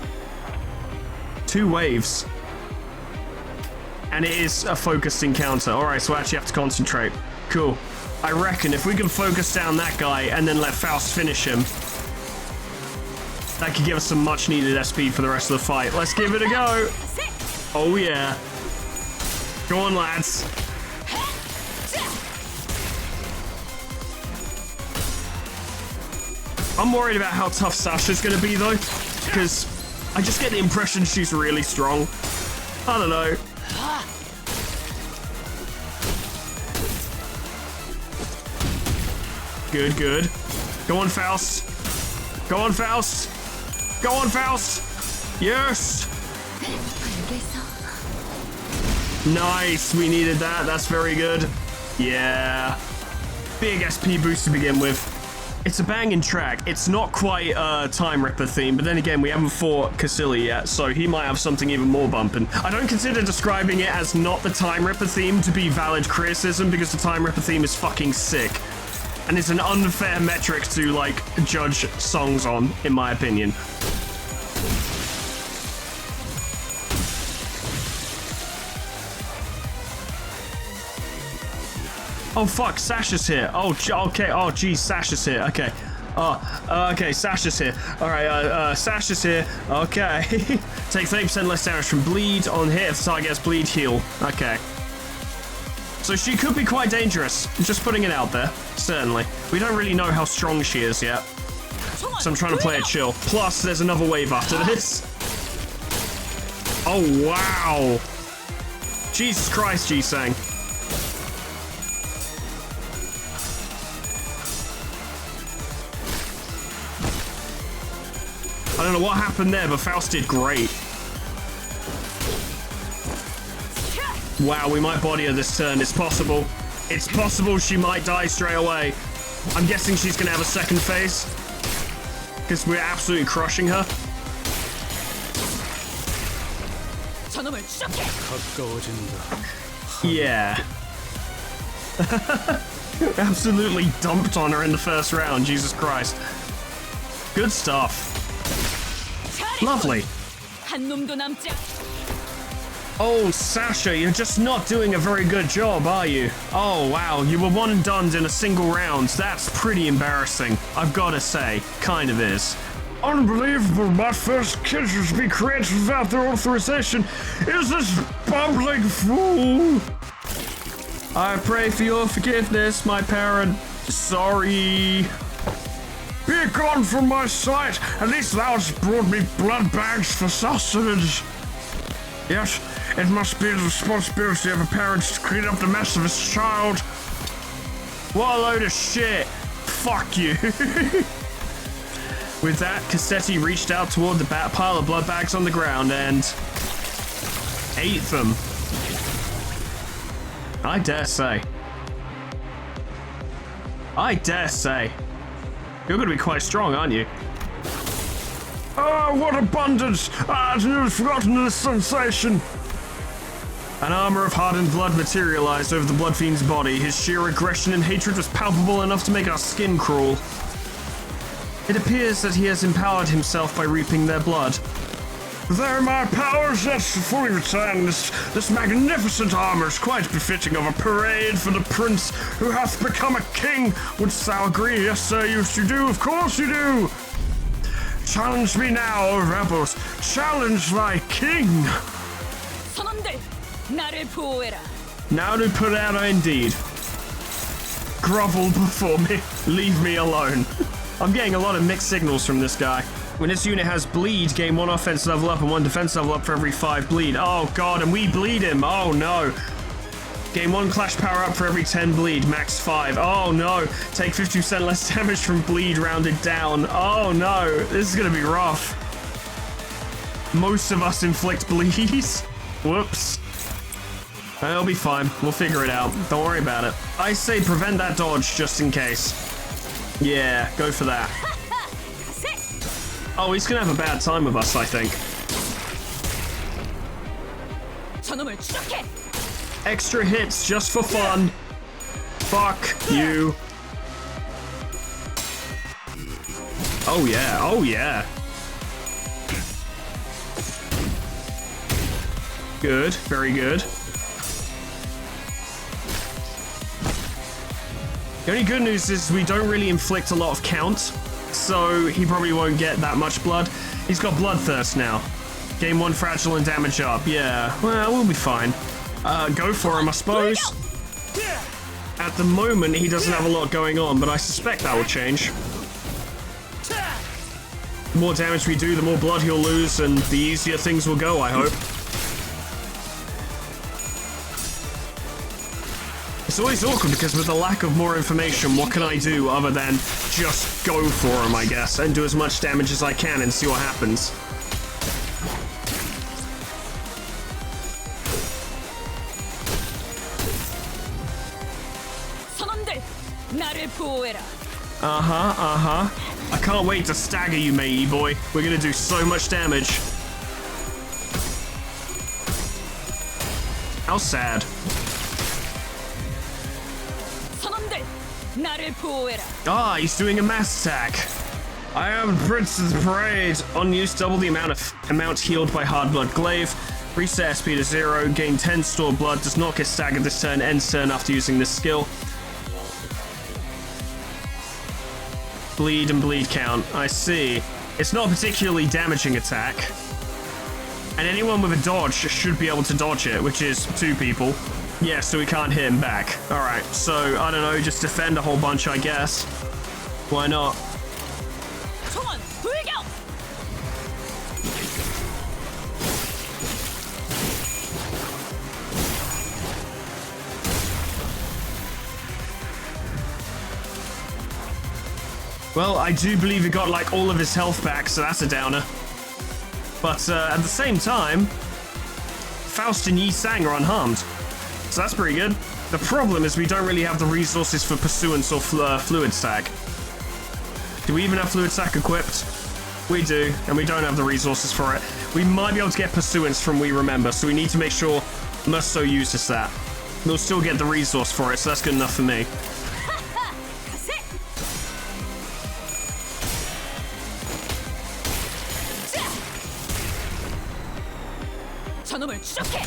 [SPEAKER 2] 2 waves. And it is a focused encounter. Alright, so I actually have to concentrate. Cool. I reckon if we can focus down that guy and then let Faust finish him, that could give us some much needed SP for the rest of the fight. Let's give it a go. Oh yeah. Go on, lads. I'm worried about how tough Sasha's gonna be though, because I just get the impression she's really strong. I don't know. Good, good. Go on, Faust. Go on, Faust. Go on, Faust. Yes. Nice. We needed that. That's very good. Yeah. Big SP boost to begin with. It's a banging track. It's not quite a Time Ripper theme, but then again, we haven't fought Cassili yet, so he might have something even more bumping. I don't consider describing it as not the Time Ripper theme to be valid criticism, because the Time Ripper theme is fucking sick. And it's an unfair metric to, like, judge songs on, in my opinion. Oh, fuck, Sasha's here. Oh, okay. Oh, geez, Sasha's here. Okay. Oh, okay, Sasha's here. All right, Sasha's here. Okay. Take 30% less damage from bleed on hit if the target gets bleed, heal. Okay. So she could be quite dangerous. Just putting it out there. Certainly. We don't really know how strong she is yet. So I'm trying to play it chill. Plus, there's another wave after this. Oh, wow. Jesus Christ, G-Sang. I don't know what happened there, but Faust did great. Wow, we might body her this turn. It's possible. It's possible she might die straight away. I'm guessing she's going to have a second phase, because we're absolutely crushing her. Yeah. Absolutely dumped on her in the first round. Jesus Christ. Good stuff. Lovely. Oh, Sasha, you're just not doing a very good job, are you? Oh, wow, you were one and done in a single round. That's pretty embarrassing, I've got to say. Kind of is. Unbelievable, my first kids to be created without their authorization. Is this bumbling fool? I pray for your forgiveness, my parent. Sorry. Be gone from my sight. At least thou hast brought me blood bags for sustenance. Yes, it must be the responsibility of a parent to clean up the mess of his child. What a load of shit. Fuck you. With that, Cassetti reached out toward the pile of blood bags on the ground and ate them. I dare say. I dare say. You're going to be quite strong, aren't you? Oh, what abundance! I'd forgotten this sensation. An armor of hardened blood materialized over the Blood Fiend's body. His sheer aggression and hatred was palpable enough to make our skin crawl. It appears that he has empowered himself by reaping their blood. There my powers yet fully return. This magnificent armor is quite befitting of a parade for the prince who hath become a king. Wouldst thou agree? Yes, sir, you do. Of course you do. Challenge me now, O rebels. Challenge thy king. Now to put out indeed. Grovel before me. Leave me alone. I'm getting a lot of mixed signals from this guy. When this unit has bleed, gain 1 offense level up and 1 defense level up for every 5 bleed. Oh god, and we bleed him. Oh no. Gain 1 clash power up for every 10 bleed, max 5. Oh no. Take 50% less damage from bleed rounded down. Oh no. This is gonna be rough. Most of us inflict bleeds. Whoops. It'll be fine. We'll figure it out. Don't worry about it. I say prevent that dodge just in case. Yeah, go for that. Oh, he's gonna have a bad time with us, I think.
[SPEAKER 4] 저놈을 추적해.
[SPEAKER 2] Extra hits just for fun. Fuck you. Oh yeah, oh yeah. Good, very good. The only good news is we don't really inflict a lot of count, so he probably won't get that much blood. He's got bloodthirst now. Gain 1 fragile and damage up. Yeah, well, we'll be fine. Go for him, I suppose. At the moment, he doesn't have a lot going on, but I suspect that will change. The more damage we do, the more blood he'll lose, and the easier things will go, I hope. It's always awkward because with the lack of more information, what can I do other than just go for him, I guess, and do as much damage as I can and see what happens.
[SPEAKER 4] 선원들, 나를 보호해라.
[SPEAKER 2] I can't wait to stagger you, matey boy. We're gonna do so much damage. How sad.
[SPEAKER 4] 선원들, 나를 보호해라.
[SPEAKER 2] Ah, he's doing a mass attack. I am Prince of the Parade. On use, double the amount healed by Hard Blood Glaive. Reset SP to 0. Gain 10 stored blood. Does not get staggered this turn. Ends turn after using this skill. Bleed and bleed count. I see. It's not a particularly damaging attack. And anyone with a dodge should be able to dodge it, which is 2 people. Yeah, so we can't hit him back. Alright, so, I don't know, just defend a whole bunch, I guess. Why not?
[SPEAKER 4] 총원 불격.
[SPEAKER 2] Well, I do believe he got, like, all of his health back, so that's a downer. But, at the same time, Faust and Yi Sang are unharmed. So that's pretty good. The problem is we don't really have the resources for Pursuance or Fluid Sac. Do we even have Fluid Sac equipped? We do, and we don't have the resources for it. We might be able to get Pursuance from We Remember, so we need to make sure Musto uses that. We'll still get the resource for it, so that's good enough for me.
[SPEAKER 4] 저놈을 추적해.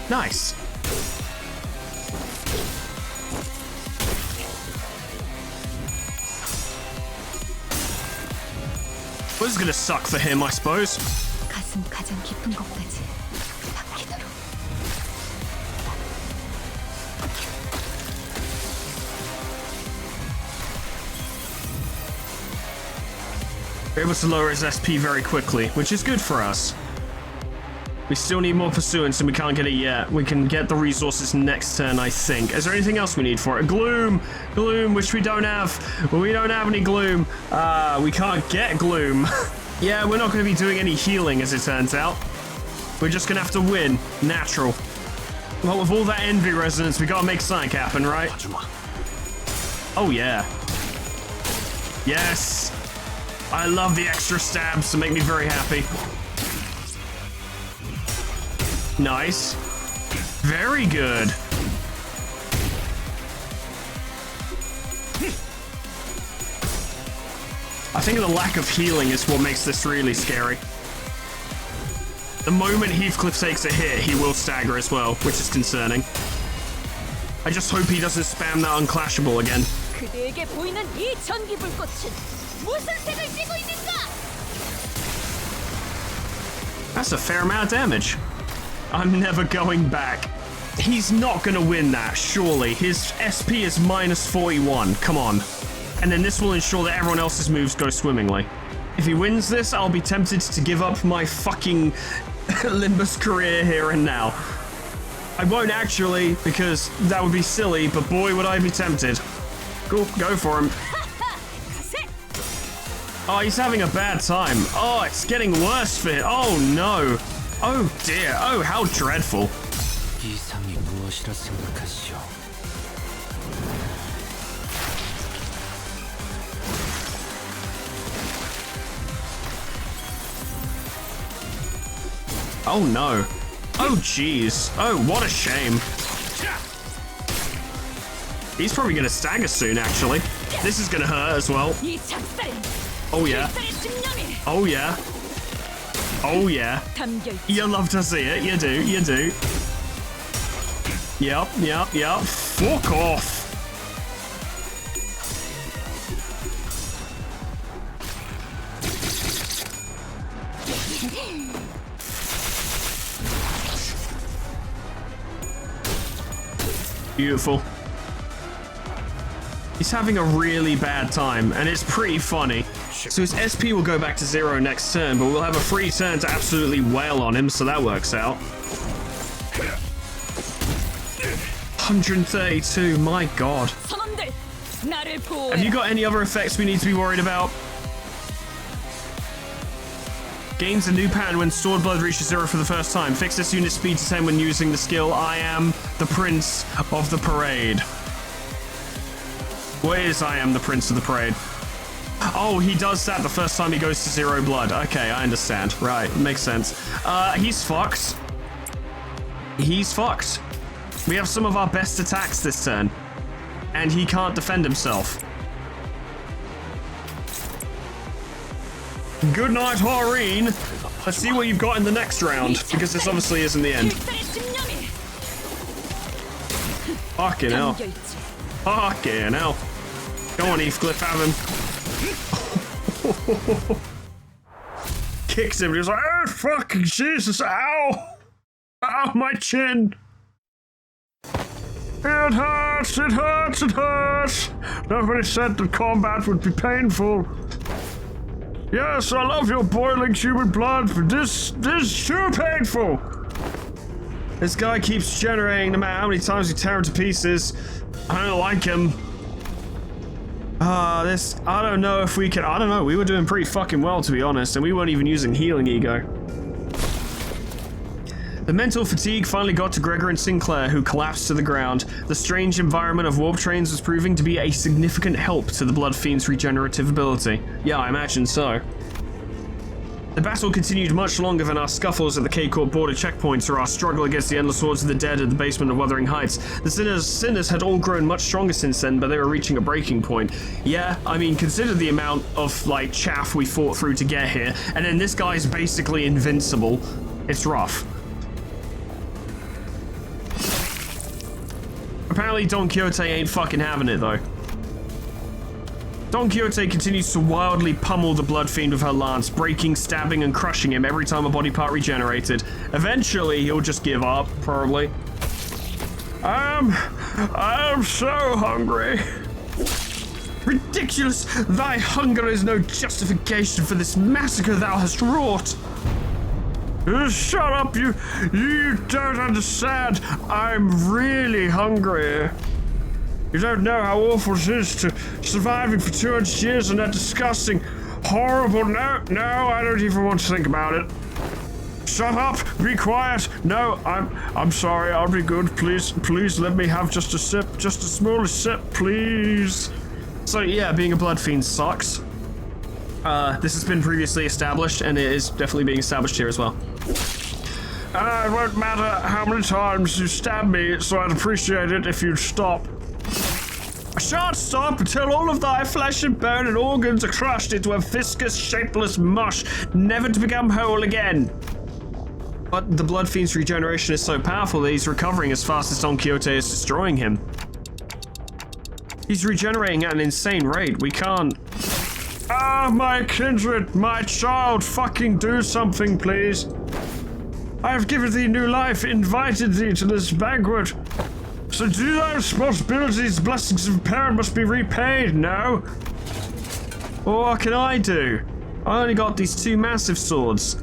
[SPEAKER 2] Nice. This is gonna suck for him, I suppose.
[SPEAKER 5] 가슴 가장 깊은 곳까지 박히도록.
[SPEAKER 2] We're able to lower his SP very quickly, which is good for us. We still need more Pursuance and we can't get it yet. We can get the resources next turn, I think. Is there anything else we need for it? Gloom! Gloom, which we don't have. Well, we don't have any Gloom. We can't get Gloom. Yeah, we're not going to be doing any healing, as it turns out. We're just going to have to win. Natural. Well, with all that envy resonance, we got to make something happen, right? Oh, yeah. Yes! I love the extra stabs to make me very happy. Nice. Very good. I think the lack of healing is what makes this really scary. The moment Heathcliff takes a hit, he will stagger as well, which is concerning. I just hope he doesn't spam that unclashable again.
[SPEAKER 4] 그대에게 보이는 이 전기 불꽃은 무슨 색을 띠고 있는가?
[SPEAKER 2] That's a fair amount of damage. I'm never going back. He's not gonna win that, surely. His SP is minus 41, come on. And then this will ensure that everyone else's moves go swimmingly. If he wins this, I'll be tempted to give up my fucking Limbus career here and now. I won't actually, because that would be silly, but boy would I be tempted. Cool, go for him. Oh, he's having a bad time. Oh, it's getting worse for him. Oh no. Oh dear. Oh, how dreadful.
[SPEAKER 3] 이상이 무엇 무엇이라 생각하시오?
[SPEAKER 2] Oh no. Oh jeez. Oh, what a shame. He's probably gonna stagger soon, actually. This is gonna hurt as well.
[SPEAKER 4] 이 작살은
[SPEAKER 2] Oh yeah.
[SPEAKER 4] 필살의 집념이
[SPEAKER 2] Oh yeah. Oh yeah.
[SPEAKER 4] 담겨 있지.
[SPEAKER 2] You love to see it. You do. You do. Yep. Yep. Yep. Fuck off. Beautiful. He's having a really bad time, and it's pretty funny. So his SP will go back to 0 next turn, but we'll have a free turn to absolutely wail on him, so that works out. 132, my god.
[SPEAKER 4] 선원들, 나를 보호해.
[SPEAKER 2] Have you got any other effects we need to be worried about? Gains a new pattern when stored blood reaches 0 for the first time. Fix this unit speed to 10 when using the skill I am the Prince of the Parade. What is I am the Prince of the Parade? Oh, he does that the first time he goes to 0 blood. Okay, I understand. Right, makes sense. He's fucked. He's fucked. We have some of our best attacks this turn, and he can't defend himself. Good night, Haureen. Let's see what you've got in the next round, because this obviously isn't the end.
[SPEAKER 4] 필살의 집념이
[SPEAKER 2] Fucking hell.
[SPEAKER 4] 담겨 있지.
[SPEAKER 2] Fucking hell. Go on, Heathcliff, have him. Kicks him, he's like, oh, fucking Jesus, ow! Ow, my chin! It hurts, it hurts, it hurts! Nobody said that combat would be painful. Yes, I love your boiling human blood, but this is too painful! This guy keeps generating no matter how many times we tear him to pieces. I don't like him. I don't know if we can, I don't know, we were doing pretty fucking well to be honest, and we weren't even using healing ego. The mental fatigue finally got to Gregor and Sinclair, who collapsed to the ground. The strange environment of warp trains was proving to be a significant help to the Blood Fiend's regenerative ability. Yeah, I imagine so. The battle continued much longer than our scuffles at the K-Corp border checkpoints or our struggle against the endless hordes of the dead at the basement of Wuthering Heights. The sinners had all grown much stronger since then, but they were reaching a breaking point. Yeah, I mean, consider the amount of, like, chaff we fought through to get here, and then this guy's basically invincible. It's rough. Apparently Don Quixote ain't fucking having it, though. Don Quixote continues to wildly pummel the Blood Fiend with her lance, breaking, stabbing, and crushing him every time a body part regenerated. Eventually, he'll just give up, probably. I am so hungry. Ridiculous! Thy hunger is no justification for this massacre thou hast wrought. Shut up, you don't understand. I'm really hungry. You don't know how awful it is to surviving for 200 years on that disgusting, horrible. No, I don't even want to think about it. Shut up! Be quiet! No, I'm sorry. I'll be good. Please let me have just a sip, just the smallest sip, please. So yeah, being a Blood Fiend sucks. This has been previously established, and it is definitely being established here as well. It won't matter how many times you stab me, so I'd appreciate it if you'd stop. I shan't stop until all of thy flesh and bone and organs are crushed into a viscous, shapeless mush, never to become whole again. But the Blood Fiend's regeneration is so powerful that he's recovering as fast as Don Quixote is destroying him. He's regenerating at an insane rate. We can't... Ah, my kindred, my child, fucking do something, please. I have given thee new life, invited thee to this banquet. So do thy responsibilities, blessings of a parent must be repaid, no? Well, what can I do? I only got these 2 massive swords.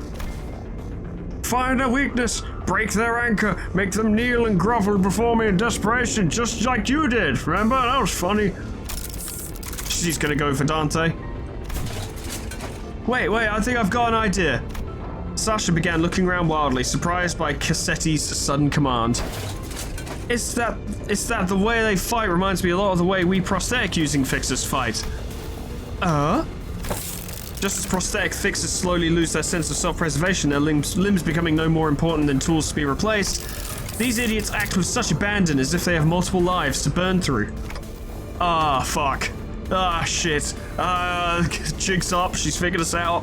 [SPEAKER 2] Find a weakness, break their anchor, make them kneel and grovel before me in desperation, just like you did, remember? That was funny. She's gonna go for Dante. Wait, I think I've got an idea. Sasha began looking around wildly, surprised by Cassetti's sudden command. It's that the way they fight reminds me a lot of the way we prosthetic using fixers fight. Just as prosthetic fixers slowly lose their sense of self-preservation, their limbs becoming no more important than tools to be replaced, these idiots act with such abandon as if they have multiple lives to burn through. Ah, fuck. Ah, shit. Jig's up, she's figured us out.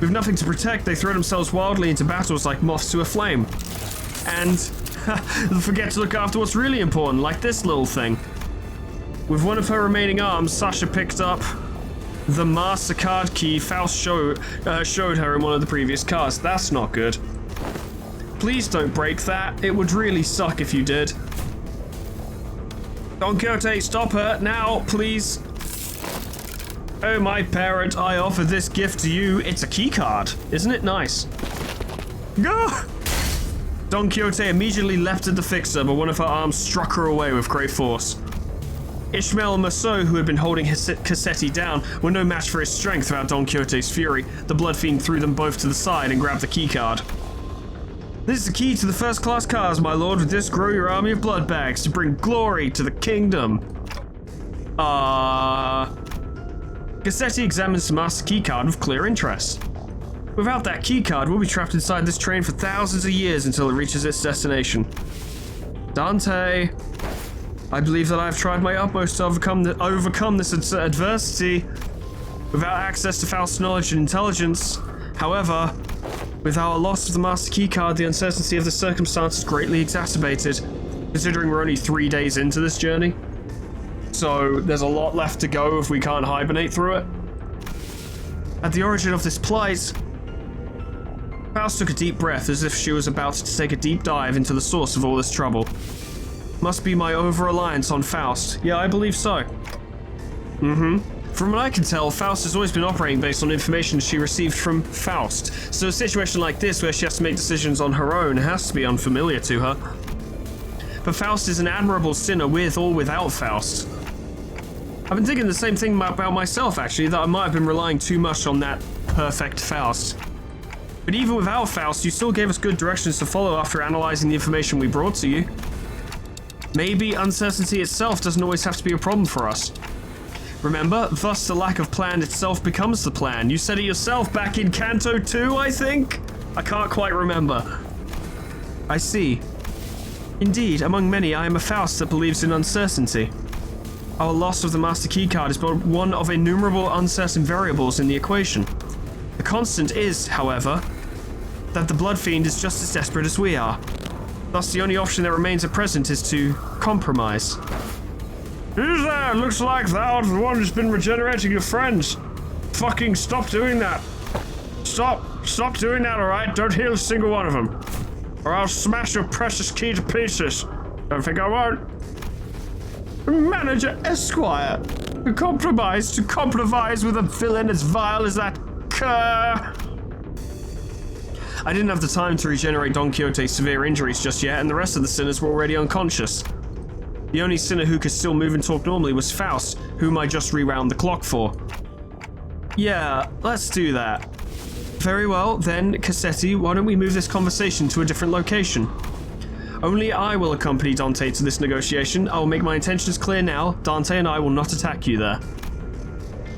[SPEAKER 2] With nothing to protect, they throw themselves wildly into battles like moths to a flame. And forget to look after what's really important, like this little thing. With one of her remaining arms, Sasha picked up the MasterCard key Faust showed her in one of the previous casts. That's not good. Please don't break that. It would really suck if you did. Don Quixote, stop her now, please. Oh, my parent, I offer this gift to you. It's a key card. Isn't it nice? Go! Don Quixote immediately leapt at the fixer, but one of her arms struck her away with great force. Ishmael and Marceau, who had been holding Cassetti down, were no match for his strength without Don Quixote's fury. The Blood Fiend threw them both to the side and grabbed the key card. This is the key to the first-class cars, my lord. With this, grow your army of blood bags to bring glory to the kingdom. Cassetti examines the master key card with clear interest. Without that key card, we'll be trapped inside this train for thousands of years until it reaches its destination. Dante, I believe that I've tried my utmost to overcome this adversity without access to Faust's knowledge and intelligence. However, with our loss of the master key card, the uncertainty of the circumstances greatly exacerbated, considering we're only 3 days into this journey. So there's a lot left to go if we can't hibernate through it. At the origin of this plight, Faust took a deep breath as if she was about to take a deep dive into the source of all this trouble. Must be my over-reliance on Faust. Yeah, I believe so. From what I can tell, Faust has always been operating based on information she received from Faust. So a situation like this where she has to make decisions on her own has to be unfamiliar to her. But Faust is an admirable sinner with or without Faust. I've been thinking the same thing about myself, actually, that I might have been relying too much on that perfect Faust. But even without Faust, you still gave us good directions to follow after analyzing the information we brought to you. Maybe uncertainty itself doesn't always have to be a problem for us. Remember, thus the lack of plan itself becomes the plan. You said it yourself back in Canto 2, I think? I can't quite remember. I see. Indeed, among many, I am a Faust that believes in uncertainty. Our loss of the Master Key card is but one of innumerable uncertain variables in the equation. The constant is, however, that the Blood Fiend is just as desperate as we are. Thus, the only option that remains at present is to compromise. Who's there? Looks like thou art the one who's been regenerating your friends. Fucking stop doing that. Stop doing that, alright? Don't heal a single one of them. Or I'll smash your precious key to pieces. Don't think I won't. Manager Esquire. To compromise with a villain as vile as that cur. I didn't have the time to regenerate Don Quixote's severe injuries just yet, and the rest of the sinners were already unconscious. The only sinner who could still move and talk normally was Faust, whom I just rewound the clock for. Yeah, let's do that. Very well, then, Cassetti, why don't we move this conversation to a different location? Only I will accompany Dante to this negotiation. I will make my intentions clear now. Dante and I will not attack you there.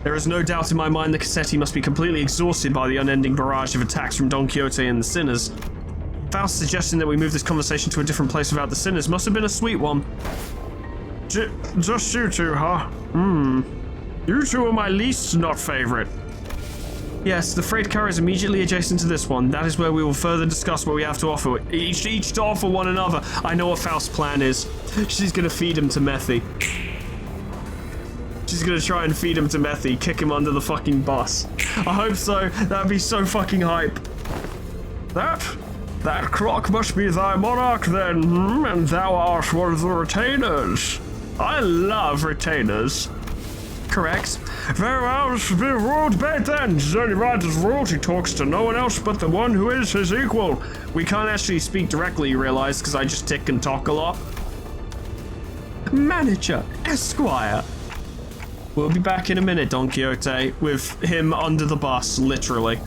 [SPEAKER 2] There is no doubt in my mind that Cassetti must be completely exhausted by the unending barrage of attacks from Don Quixote and the sinners. Faust's suggestion that we move this conversation to a different place without the sinners must have been a sweet one. Just you two, huh? You two are my least not favorite. Yes, the freight car is immediately adjacent to this one. That is where we will further discuss what we have to offer. Each to offer one another. I know what Faust's plan is. She's gonna feed him to Methy. She's gonna try and feed him to Methy, kick him under the fucking bus. I hope so. That'd be so fucking hype. That clock must be thy monarch then, and thou art one of the retainers. I love retainers. Correct. Very well, this will be a rule debate then. His only right as royalty talks to no one else but the one who is his equal. We can't actually speak directly, you realize, because I just tick and talk a lot. Manager, Esquire. We'll be back in a minute, Don Quixote, with him under the bus, literally.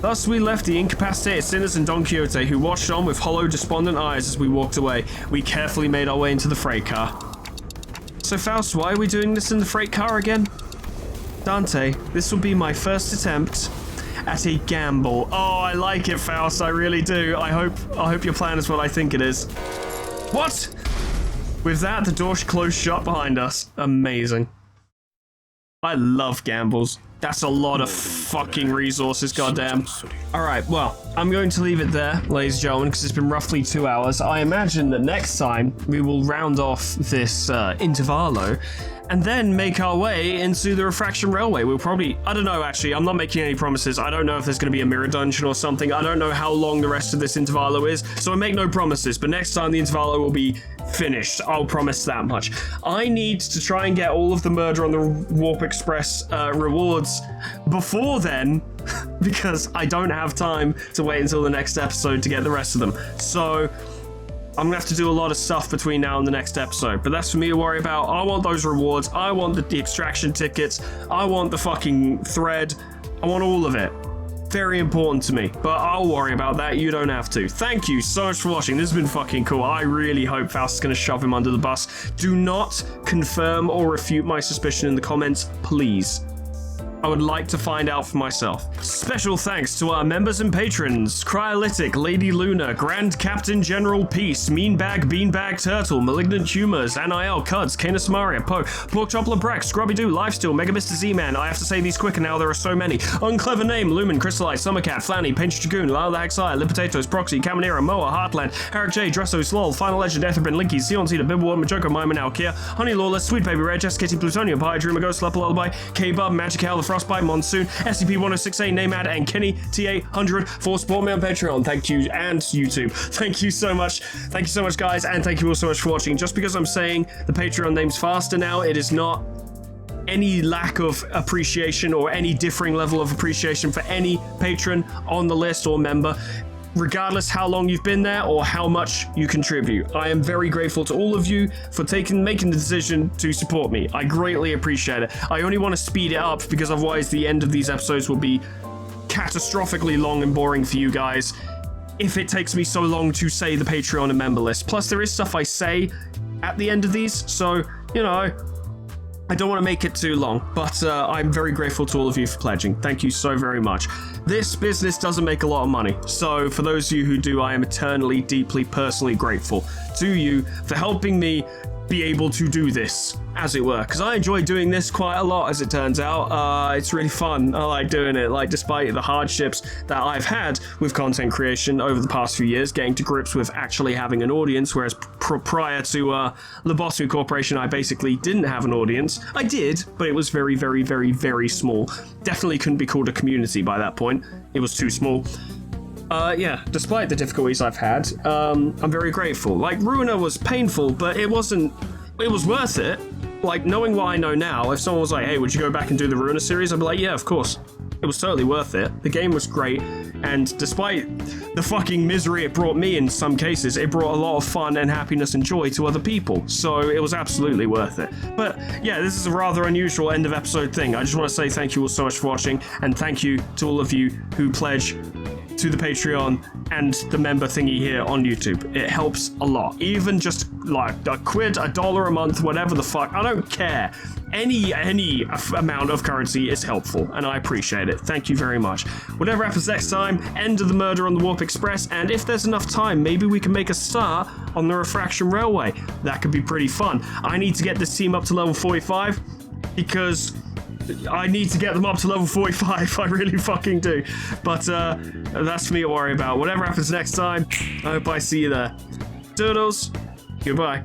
[SPEAKER 2] Thus we left the incapacitated sinners and Don Quixote, who watched on with hollow, despondent eyes as we walked away. We carefully made our way into the freight car. So Faust, why are we doing this in the freight car again? Dante, this will be my first attempt at a gamble. Oh, I like it, Faust, I really do. I hope your plan is what I think it is. What? With that, the door closed shut behind us. Amazing. I love gambles. That's a lot of fucking resources, goddamn. Alright, well, I'm going to leave it there, ladies and gentlemen, because it's been roughly 2 hours. I imagine that next time we will round off this intervallo and then make our way into the Refraction Railway. We'll probably, I don't know actually, I'm not making any promises. I don't know if there's going to be a mirror dungeon or something. I don't know how long the rest of this intervallo is, so I make no promises, but next time the intervallo will be finished. I'll promise that much. I need to try and get all of the Murder on the Warp Express rewards before then, because I don't have time to wait until the next episode to get the rest of them. So I'm gonna have to do a lot of stuff between now and the next episode, but that's for me to worry about. I want those rewards. I want the extraction tickets. I want the fucking thread. I want all of it. Very important to me, but I'll worry about that. You don't have to. Thank you so much for watching. This has been fucking cool. I really hope Faust is gonna shove him under the bus. Do not confirm or refute my suspicion in the comments, please. I would like to find out for myself. Special thanks to our members and patrons: Cryolytic, Lady Luna, Grand Captain General Peace, Meanbag Beanbag Turtle, Malignant Humors, NIL, Cuds, Canis Maria, Poe, Pork Chop Lebrecht, Scrubby Doo, Lifesteal, Mega Mr. Z-Man. I have to say these quicker now, there are so many. Unclever Name, Lumen, Crystallite, Summercat, Flanny, Pinch Dragoon, Lyle the Hexire, Lip Potatoes, Proxy, Caminera, Moa, Heartland, Eric J, Dresso, Slol, Final Legend, Etherbin, Linky, Sion Cedar, Bibbleward, Majoko, Mima, Alkia, Honey Lawless, Sweet Baby Red, Jess Kitty, Plutonium Pie, Dreamer Ghost, Leper Lullaby, K-Bub, Magic Hell, The Frostbite, Monsoon, SCP-1068, Namad, and Kenny T800 for support me on Patreon. Thank you, and YouTube. Thank you so much. Thank you so much, guys, and thank you all so much for watching. Just because I'm saying the Patreon name's faster now, it is not any lack of appreciation or any differing level of appreciation for any patron on the list or member, regardless how long you've been there or how much you contribute. I am very grateful to all of you for making the decision to support me. I greatly appreciate it. I only want to speed it up because otherwise the end of these episodes will be catastrophically long and boring for you guys if it takes me so long to say the Patreon and member list. Plus there is stuff I say at the end of these, so, you know, I don't want to make it too long, but I'm very grateful to all of you for pledging. Thank you so very much. This business doesn't make a lot of money, so for those of you who do, I am eternally, deeply, personally grateful to you for helping me be able to do this, as it were, because I enjoy doing this quite a lot, as it turns out. It's really fun. I like doing it, like, despite the hardships that I've had with content creation over the past few years, getting to grips with actually having an audience, whereas prior to Lobotomy Corporation, I basically didn't have an audience. I did, but it was very, very, very, very small. Definitely couldn't be called a community by that point. It was too small. Yeah, despite the difficulties I've had, I'm very grateful. Like, Ruiner was painful, but it was worth it. Like, knowing what I know now, if someone was like, hey, would you go back and do the Ruiner series? I'd be like, yeah, of course. It was totally worth it. The game was great, and despite the fucking misery it brought me in some cases, it brought a lot of fun and happiness and joy to other people, so it was absolutely worth it. But yeah, this is a rather unusual end of episode thing. I just want to say thank you all so much for watching, and thank you to all of you who pledge to the Patreon and the member thingy here on YouTube. It helps a lot. Even just like a quid, $1 a month, whatever the fuck, I don't care. Any amount of currency is helpful, and I appreciate it. Thank you very much. Whatever happens next time, end of the Murder on the Warp Express, and if there's enough time, maybe we can make a start on the Refraction Railway. That could be pretty fun. I need to get this team up to level 45 because I need to get them up to level 45. I really fucking do. But that's for me to worry about. Whatever happens next time, I hope I see you there. Doodles. Goodbye.